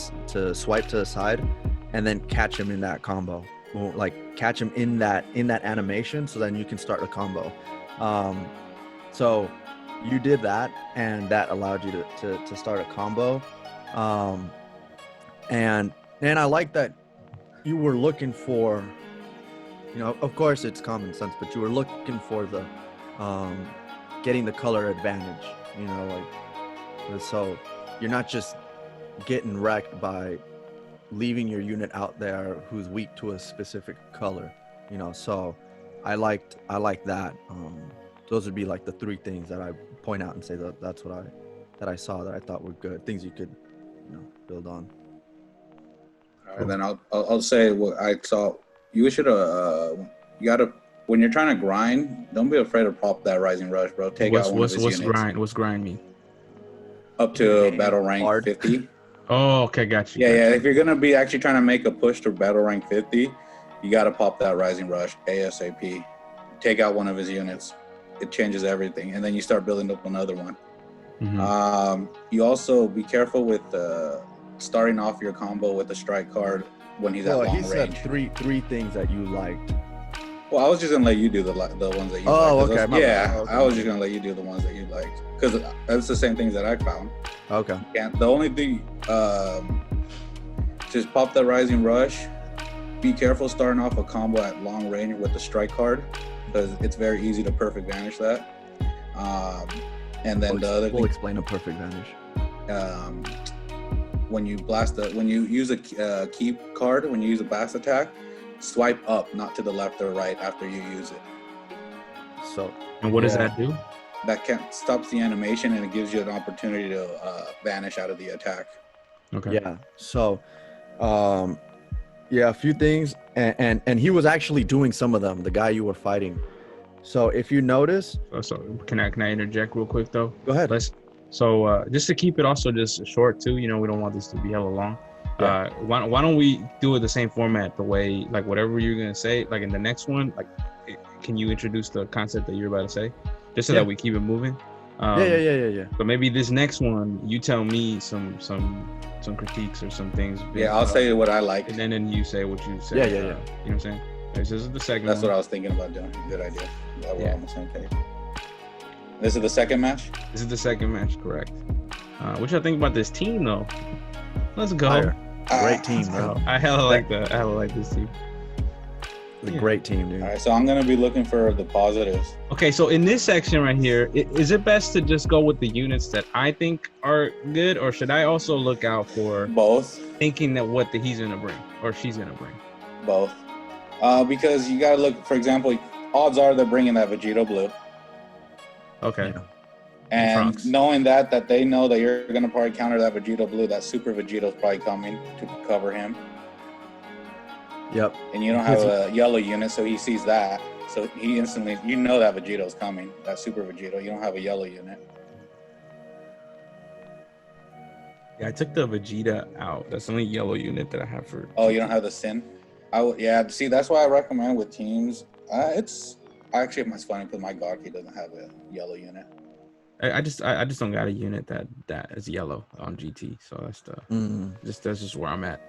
swipe to the side, and then catch him in that combo. Boom, like catch him in that animation, so then you can start a combo. So you did that, and that allowed you to start a combo. And I like that you were looking for, of course it's common sense, but you were looking for the getting the color advantage, so you're not just getting wrecked by leaving your unit out there who's weak to a specific color, so I liked that. Those would be like the three things that I point out and say that's what I saw that I thought were good things you could build on. All right, then I'll say what I saw. You should you gotta, when you're trying to grind, don't be afraid to pop that Rising Rush, bro. Take out one of his units. What's grind mean? Up to battle rank Hard. 50. Oh, okay, got you. Yeah. If you're gonna be actually trying to make a push to battle rank 50, you gotta pop that Rising Rush ASAP. Take out one of his units. It changes everything, and then you start building up another one. You also be careful with starting off your combo with a strike card when he's at long range. He said three things that you liked. Well, I was just gonna let you do the ones that you. Okay. Okay. I was just gonna let you do the ones that you liked, because that's the same things that I found. Okay. And the only thing, just pop the Rising Rush. Be careful starting off a combo at long range with the strike card, because it's very easy to perfect vanish that. And then We'll explain a perfect vanish. When you use a key card, when you use a blast attack, swipe up, not to the left or right after you use it. So. And what does that do? That stops the animation, and it gives you an opportunity to vanish out of the attack. Okay. Yeah. So, a few things, and he was actually doing some of them. The guy you were fighting. So if you notice, So can I interject real quick though? Go ahead. So just to keep it also just short too, we don't want this to be hella long. Yeah. Why don't we do it the same format, the way, like, whatever you're gonna say, like in the next one, like, can you introduce the concept that you're about to say, just so that we keep it moving? Yeah. But maybe this next one, you tell me some critiques or some things. Yeah, I'll say what I like, and then you say what you say. Yeah. You know what I'm saying? This is the second. That's one. what I was thinking about doing. Good idea. We're on the same page. This is the second match? This is the second match, correct. What y'all think about this team, though? Let's go. Fire. Great team, bro. I hella like this team. The great team, dude. All right, so I'm going to be looking for the positives. Okay, so in this section right here, is it best to just go with the units that I think are good, or should I also look out for both, thinking that what he's going to bring or she's going to bring? Both. Because you got to look, for example, odds are they're bringing that Vegito blue. Okay. Yeah. And Trunks. knowing that they know that you're going to probably counter that Vegito blue, that Super Vegito's probably coming to cover him. Yep. And you don't have a yellow unit, so he sees that. So he instantly, that Vegito's coming, that Super Vegito. You don't have a yellow unit. Yeah, I took the Vegeta out. That's the only yellow unit that I have for. Oh, you don't have the Sin? See, that's why I recommend with teams. It's funny because my Gaki doesn't have a yellow unit. I just don't got a unit that is yellow on GT, so that's that's just where I'm at,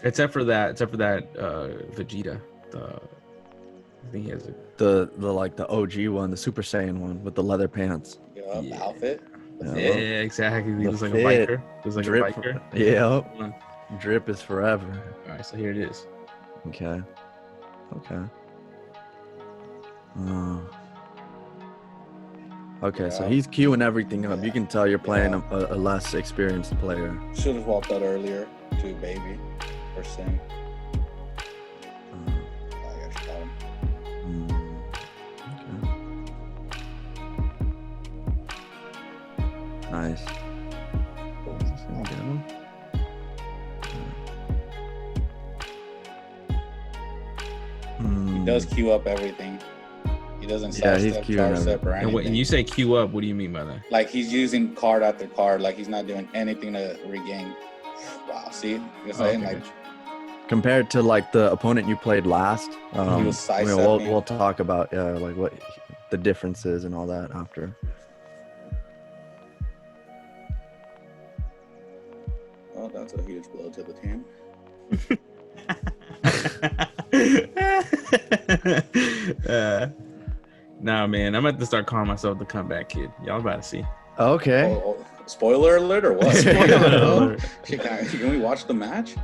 Except for that Vegeta. I think he has the OG one, the Super Saiyan one with the leather pants. The outfit. Yeah, exactly. He looks like a biker. He looks like Drip. a biker. Yeah. Drip is forever. All right, so here it is. Okay. Okay, so Yeah. he's queuing everything up. You Yeah. can tell you're playing Yeah. a less experienced player. Should have walked out earlier to baby or sim. Uh, I got shot him. okay. Nice. Is this gonna get him? He does queue up everything. He doesn't Yeah, he's sidestep, queuing charge everything. step, or And anything. you say queue up, what do you mean by that? Like he's using card after card. Like he's not doing anything to regain. Wow. See, you're saying Okay, like gotcha. Compared to like the opponent you played last, he was you know, sidestepping. we'll talk about like what the differences and all that after. Oh, that's a huge blow to the team. Nah, man, I'm about to start calling myself the comeback kid. Y'all about to see. Okay. Oh, spoiler alert or what? Spoiler alert. Shit, can we watch the match?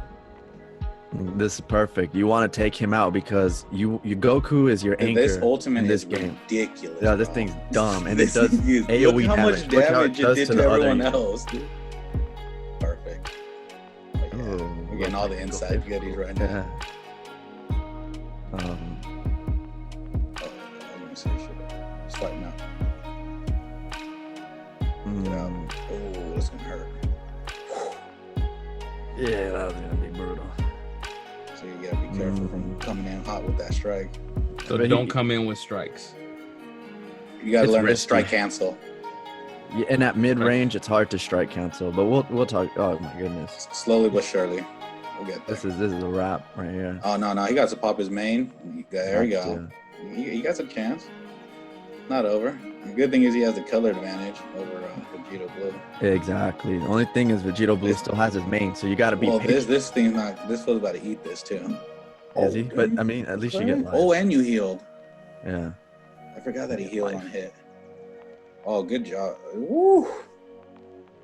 This is perfect. You want to take him out because you Goku is your anchor. This ultimate in this is game. ridiculous. Yeah, this bro. thing's dumb, and This it does thing is- AoE look how much damage. Look how it damage it does did to to the other everyone unit. else. Dude. Perfect. But yeah, Oh, we're getting all the inside goodies right now. Yeah. Oh, I was gonna say shit. Just fighting out. Get out. mm, Oh, that's gonna hurt. yeah, that was gonna be brutal. So you gotta be careful from coming in hot with that strike. So But don't come in with strikes. You gotta It's learn to risky. strike cancel. Yeah, and at mid range, it's hard to strike cancel. But we'll talk. Oh my goodness, Slowly but surely. We'll get there. this is a wrap right here. Oh no, he got to pop his main. There we Have go. to. He got some chance. Not over. The good thing is he has the color advantage over Vegeta Blue. Exactly. The only thing is Vegito Blue still has his main, so you got to be Well, patient. this thing's not. This was about to eat this too. Is he? But I mean, at least you get life. Oh, and you healed. Yeah. I forgot that he healed Life. on hit. Oh, good job. Woo.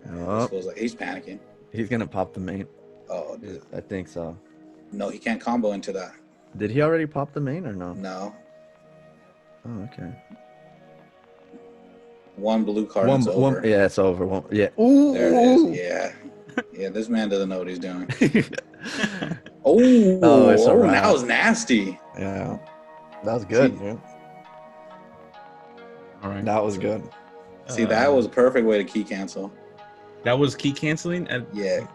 Oh, This feels like he's panicking. he's gonna pop the main. Oh, dude. I think so. No, he can't combo into that. Did he already pop the main or no? No. Oh, okay. One blue card. It's over. Yeah, it's over. Yeah. Ooh. There it is. Yeah. Yeah, this man doesn't know what he's doing. Oh, It's a wrap. that was nasty. Yeah. That was good, See- dude. All right. That was good. See, that was a perfect way to key cancel. That was key canceling. Yeah.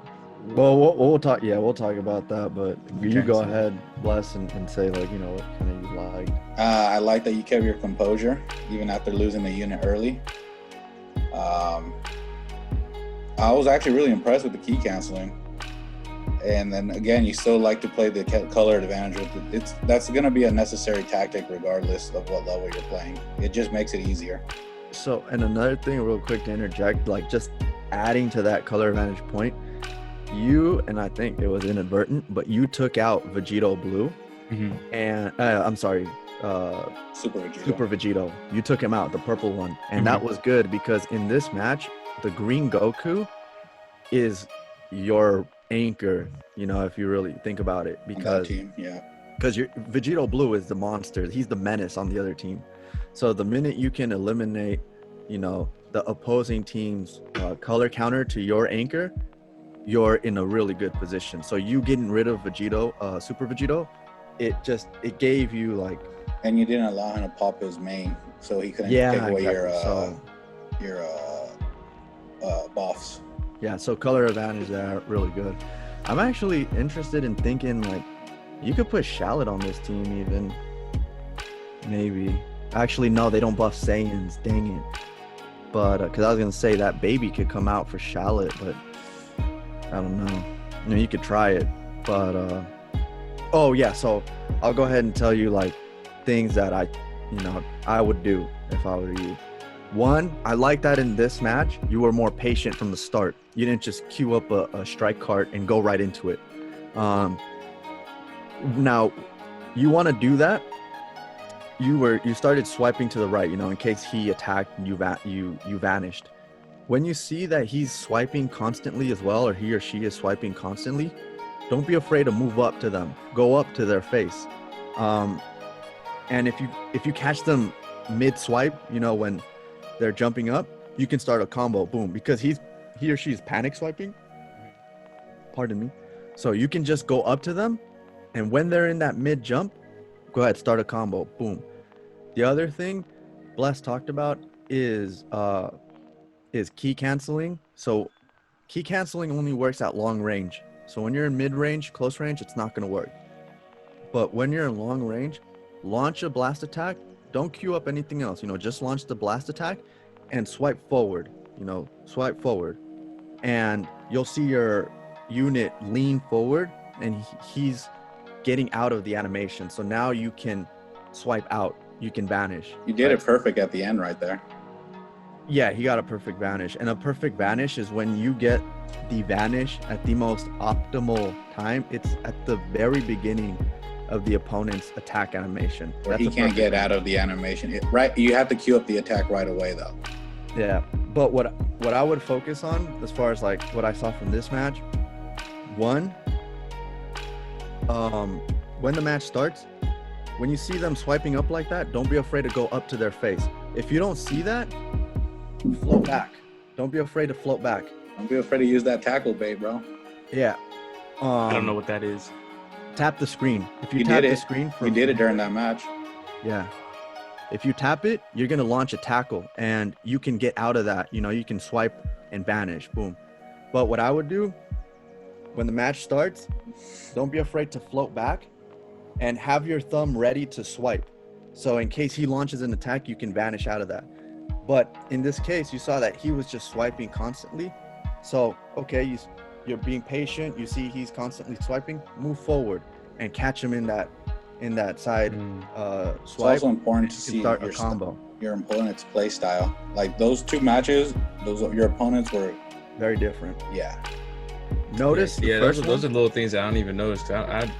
Well, we'll talk. Yeah, we'll talk about that. But you Okay, go so- ahead, bless, and say like what kind of you liked. I like that you kept your composure even after losing the unit early. I was actually really impressed with the key canceling. And then again, you still like to play the color advantage with it. That's going to be a necessary tactic regardless of what level you're playing. It just makes it easier. So, and another thing, real quick to interject, like just adding to that color advantage point, you and I think it was inadvertent, but you took out Vegito Blue, and I'm sorry, Super Vegeta. Super Vegito. You took him out, the purple one, and that was good because in this match, the green Goku is your anchor. If you really think about it, on that because team, yeah. your Vegito Blue is the monster. He's the menace on the other team. So the minute you can eliminate, the opposing team's color counter to your anchor, you're in a really good position. So you getting rid of Vegito, Super Vegito, it gave you like. And you didn't allow him to pop his main, so he couldn't Yeah, take away exactly. your buffs. Yeah, so color advantage there, really good. I'm actually interested in thinking like you could put Shallot on this team even. Maybe. Actually, no, they don't buff Saiyans. Dang it. But because I was gonna say that baby could come out for Shallot, but I don't know. You could try it, but oh yeah. So I'll go ahead and tell you like things that I would do if I were you. One, I like that in this match, you were more patient from the start. You didn't just queue up a strike cart and go right into it. Now, you want to do that. You started swiping to the right, in case he attacked and you vanished. When you see that he's swiping constantly as well, or he or she is swiping constantly, don't be afraid to move up to them. Go up to their face. And if you catch them mid swipe, when they're jumping up, you can start a combo, boom, because he or she's panic swiping. Pardon me. So you can just go up to them, and when they're in that mid jump, go ahead, start a combo, boom. The other thing Bless talked about is key canceling. So key canceling only works at long range. So when you're in mid range, close range, it's not going to work. But when you're in long range, launch a blast attack. Don't queue up anything else. Just launch the blast attack and swipe forward. Swipe forward. And you'll see your unit lean forward, and he's getting out of the animation. So now you can swipe out. You can vanish. You did it perfect at the end right there. Yeah, he got a perfect vanish. And a perfect vanish is when you get the vanish at the most optimal time. It's at the very beginning of the opponent's attack animation. Where he can't get out of the animation. Right, you have to queue up the attack right away though. Yeah, but what I would focus on as far as like what I saw from this match, one, when the match starts, when you see them swiping up like that, don't be afraid to go up to their face. If you don't see that, float back. Don't be afraid to float back. Don't be afraid to use that tackle bait, bro. Yeah. I don't know what that is. Tap the screen. If you tap the screen, you did it during that match. Yeah. If you tap it, you're gonna launch a tackle, and you can get out of that. You can swipe and vanish. Boom. But what I would do when the match starts, don't be afraid to float back, and have your thumb ready to swipe. So in case he launches an attack, you can vanish out of that. But in this case, you saw that he was just swiping constantly. So okay, you're being patient. You see he's constantly swiping. Move forward and catch him in that side swipe. It's also important to see start a combo. Your opponent's play style. Like those two matches, your opponents were very different. Yeah. Notice. Yeah, those are little things that I don't even notice. I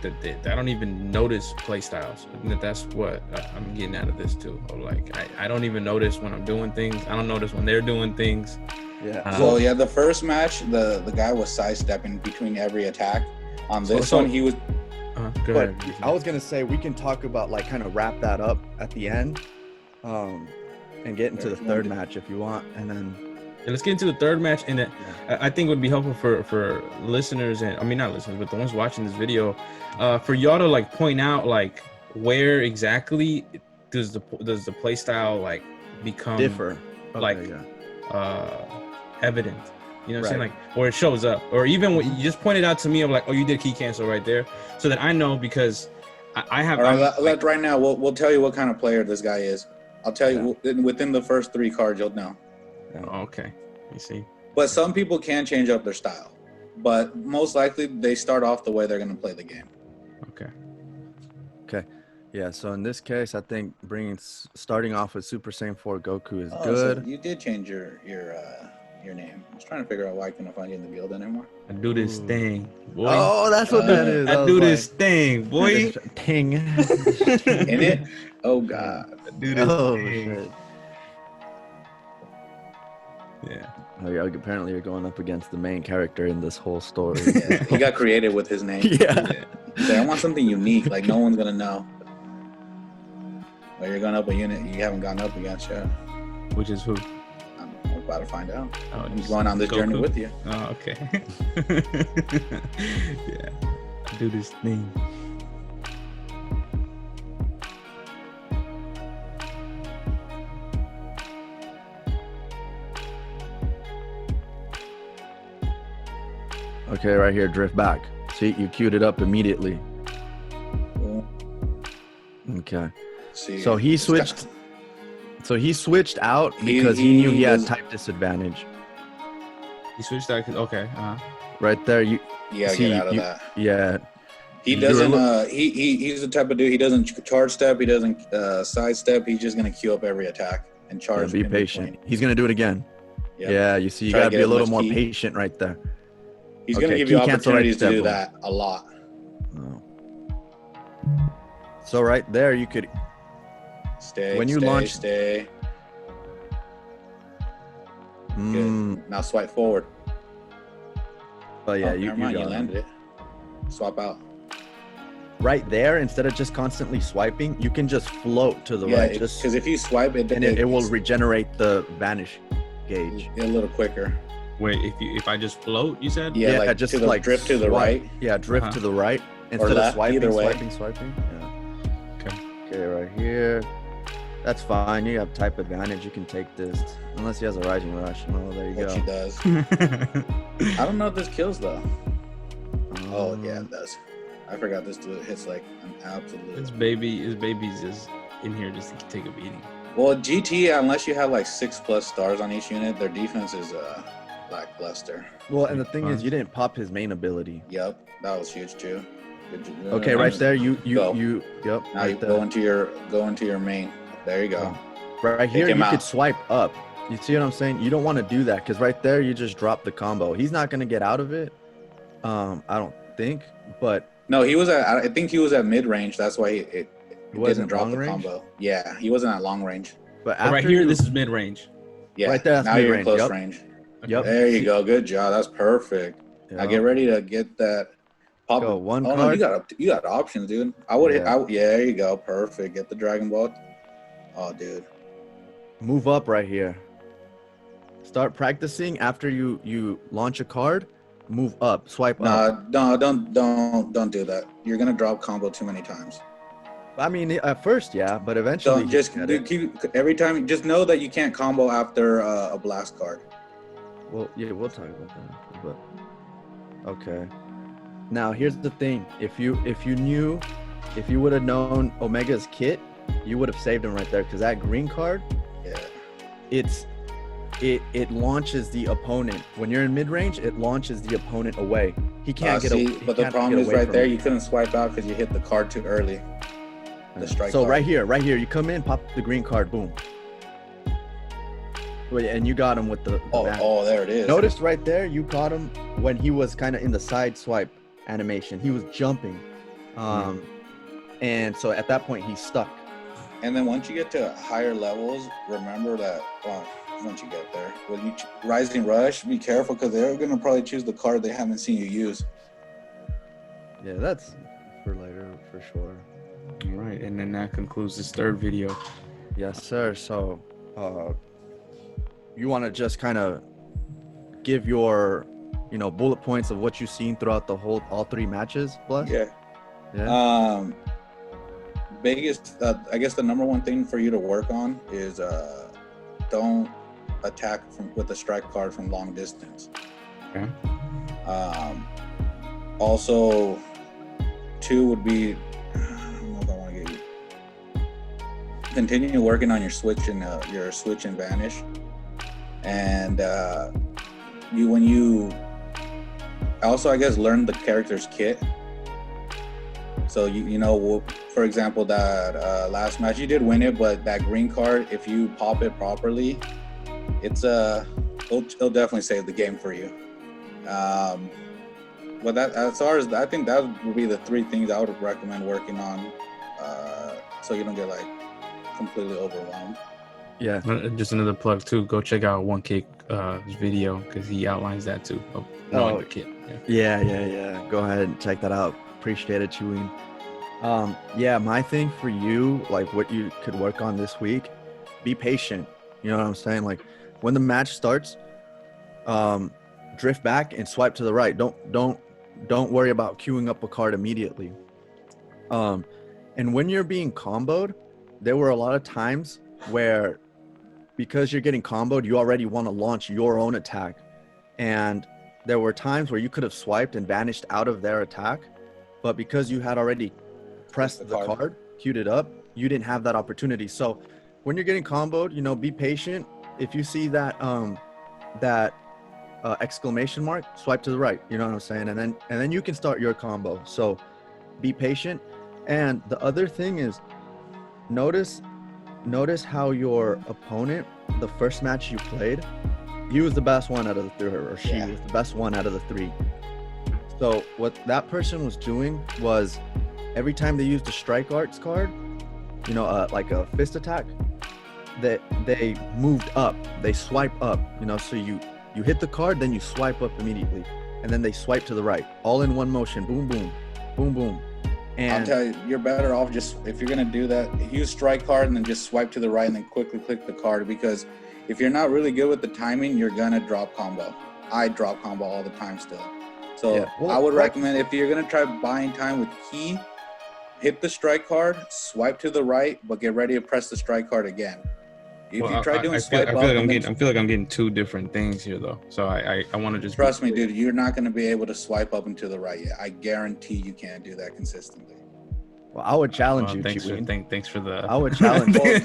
don't even notice play styles. That's what I'm getting out of this too. Like I don't even notice when I'm doing things. I don't notice when they're doing things. Yeah. So yeah, the first match, the guy was sidestepping between every attack. On this one, he was. Go ahead. I was gonna say we can talk about like kind of wrap that up at the end, and get into the third match if you want, and then. And let's get into the third match, and I think it would be helpful for listeners, and I mean not listeners, but the ones watching this video, for y'all to like point out like where exactly does the play style like become differ, evident. You know what I'm saying? Like, or it shows up, or even when you just pointed out to me of like, oh, you did key cancel right there, so that I know because I have. All right, right now we'll tell you what kind of player this guy is. I'll tell you within the first 3 cards, you'll know. Oh, okay, you see. But some people can change up their style, but most likely they start off the way they're going to play the game. Okay. Yeah. So in this case, I think starting off with Super Saiyan 4 Goku is good. So you did change your name. I was trying to figure out why I couldn't find you in the guild anymore. I do this thing, boy. Oh, that's what that is. I do this thing, boy. Ting. In it? Oh God. I do this thing. Shit. Yeah. Oh, yeah. Apparently, you're going up against the main character in this whole story. Yeah, he got creative with his name. Yeah. He's like, I want something unique, like no one's gonna know. But you're going up a unit you haven't gone up against yet. Which is who? I'm about to find out. Oh, he's going on this Goku? journey with you. Oh, okay. Yeah. I do this thing. Okay, right here, drift back. See, you queued it up immediately. Cool. Okay. See, So he switched. So he switched out because he knew he had type disadvantage. He switched out. Okay. Right there, you gotta get out of that. Yeah. He doesn't. He's the type of dude. He doesn't charge step. He doesn't sidestep. He's just gonna queue up every attack and charge. Be patient. Between. He's gonna do it again. Yep. Yeah. You see, you Try to gotta get be a as little much more key. patient right there. He's gonna give you key cancel opportunities to do boom. that a lot. Oh. So right there, you could. Stay. When you stay, launch- stay. Good. Now swipe forward. Oh yeah, Never mind, you got it. landed it. Swap out. right there, instead of just constantly swiping, you can just float to the right, just because if you swipe it, and it will regenerate the vanish gauge a little quicker. Wait, if I just float, you said? Yeah, like just to the, like drift to the swipe. right. Yeah, drift to the right instead left, of swiping, either way. swiping. Yeah. Okay. Okay, right here. That's fine. You have type advantage. You can take this unless he has a rising rush. Oh, there you Which go. he does. I don't know if this kills though. Oh yeah, it does. I forgot this dude hits like an absolute. His baby's just in here just to take a beating. Well, GT, unless you have like 6+ stars on each unit, their defense is lackluster. Well, and the thing is, you didn't pop his main ability. Yep, that was huge too. Okay, right there. You. Yep. Now right you there. go into your main. There you go. Right here, you out. could swipe up. You see what I'm saying? You don't want to do that because right there, you just drop the combo. He's not gonna get out of it. I don't think, but no, he was at. I think he was at mid range. That's why it didn't drop the range? combo. Yeah, he wasn't at long range. But Right here, this is mid range. Yeah, right there, that's now you're in mid-range, close yep. range. Yep. There you go. Good job. That's perfect. Yeah. Now get ready to get that. Pop. Go, one no, card. you got options, dude. I would Yeah. hit. Yeah, there you go. Perfect. Get the Dragon Ball. Oh, dude. Move up right here. Start practicing after you launch a card. Move up. Swipe up. No, don't do that. You're gonna drop combo too many times. I mean, at first, yeah, but eventually, Don't just keep every time. Just know that you can't combo after a blast card. Well, yeah, we'll talk about that. But okay. Now here's the thing: if you would have known Omega's kit, you would have saved him right there because that green card, Yeah. it launches the opponent when you're in mid range. It launches the opponent away. He can't get away. But the problem is right there. You couldn't swipe out because you hit the card too early. The strike. So card. right here, you come in, pop the green card, boom. Wait, and you got him with the back. There it is. Notice right there, you caught him when he was kind of in the side swipe animation. He was jumping, and so at that point he's stuck. And then once you get to higher levels, remember that. Once you get there, when you rising rush, be careful because they're gonna probably choose the card they haven't seen you use. Yeah, that's for later for sure. All right, and then that concludes this third video. Yes, sir. So, you want to just kind of give your, bullet points of what you've seen throughout all three matches, Bless? Yeah. Biggest, I guess the number one thing for you to work on is don't attack with a strike card from long distance. Okay. Also, 2 would be. I don't know if I want to get you. Continue working on your switch and vanish, and when you also, I guess, learn the character's kit. So for example, that last match you did win it, but that green card, if you pop it properly, it'll definitely save the game for you. But that, as far as I think, that would be the 3 things I would recommend working on, so you don't get like completely overwhelmed. Yeah. Just another plug too. Go check out 1K's video because he outlines that too. Knowing the kit. Yeah. Go ahead and check that out. Appreciate it, Chiwin. Yeah, my thing for you, like what you could work on this week, be patient. You know what I'm saying? Like when the match starts, drift back and swipe to the right. Don't worry about queuing up a card immediately. And when you're being comboed, there were a lot of times where, because you're getting comboed, you already want to launch your own attack. And there were times where you could have swiped and vanished out of their attack, but because you had already pressed the card, queued it up, you didn't have that opportunity. So when you're getting comboed, be patient. If you see that exclamation mark, swipe to the right. You know what I'm saying? And then you can start your combo. So be patient. And the other thing is, notice how your opponent, the first match you played, he was the best one out of the 3, or she was the best one out of the 3. So what that person was doing was, every time they used a strike arts card, like a fist attack, that they moved up, they swipe up, so you hit the card, then you swipe up immediately, and then they swipe to the right, all in one motion, boom, boom, boom, boom. I'll And tell you, you're better off just, if you're going to do that, use strike card and then just swipe to the right and then quickly click the card, because if you're not really good with the timing, you're going to drop combo. I drop combo all the time still. So yeah, well, I would recommend, if you're going to try buying time with key, hit the strike card, swipe to the right, but get ready to press the strike card again. If you try doing swipe up, I feel like I'm getting two different things here though. So I want to just trust me, dude, you're not going to be able to swipe up and to the right yet. I guarantee you can't do that consistently. well, I would challenge you, thanks Chiwin. thanks for the. I would challenge you.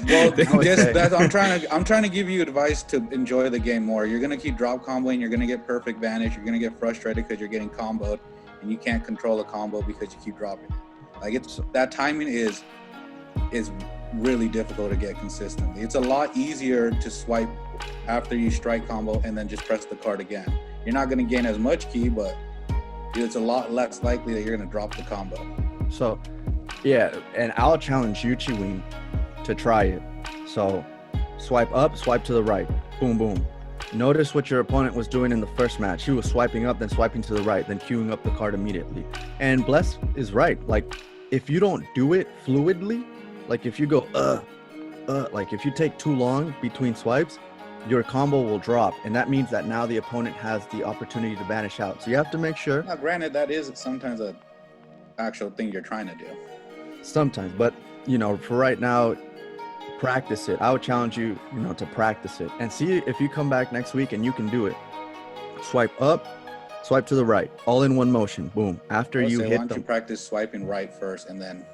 I'm trying to give you advice to enjoy the game more. You're gonna keep drop comboing. You're gonna get perfect vanish. You're gonna get frustrated because you're getting comboed, and you can't control a combo because you keep dropping it. Like, it's that timing is really difficult to get consistently. It's a lot easier to swipe after you strike combo and then just press the card again. You're not gonna gain as much key, but it's a lot less likely that you're gonna drop the combo. So, yeah, and I'll challenge you, Chiwin, to try it. So, swipe up, swipe to the right, boom, boom. Notice what your opponent was doing in the first match. He was swiping up, then swiping to the right, then queuing up the card immediately. And Bless is right. Like, if you don't do it fluidly, like if you go, like if you take too long between swipes, your combo will drop. And that means that now the opponent has the opportunity to vanish out. So you have to make sure. Now, granted, that is sometimes a actual thing you're trying to do. Sometimes, but for right now, practice it. I would challenge you, to practice it and see if you come back next week and you can do it. Swipe up, swipe to the right, all in one motion. Boom. After you hit them. Why don't you practice swiping right first and then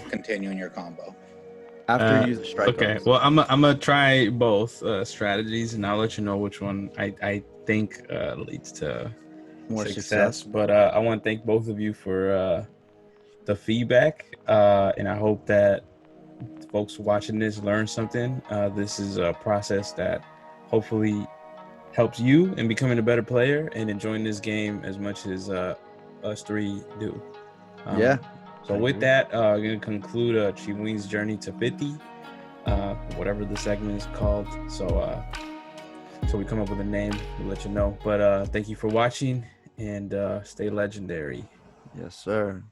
continuing your combo? After you use the strike. Okay. Well, I'm gonna try both strategies, and I'll let you know which one I think leads to more success. But I want to thank both of you for the feedback, and I hope that folks watching this learn something. This is a process that hopefully helps you in becoming a better player and enjoying this game as much as us three do. Yeah. So with that, I'm going to conclude Chiwin's journey to 50, whatever the segment is called. So we come up with a name, we'll let you know. But thank you for watching, and stay legendary. Yes, sir.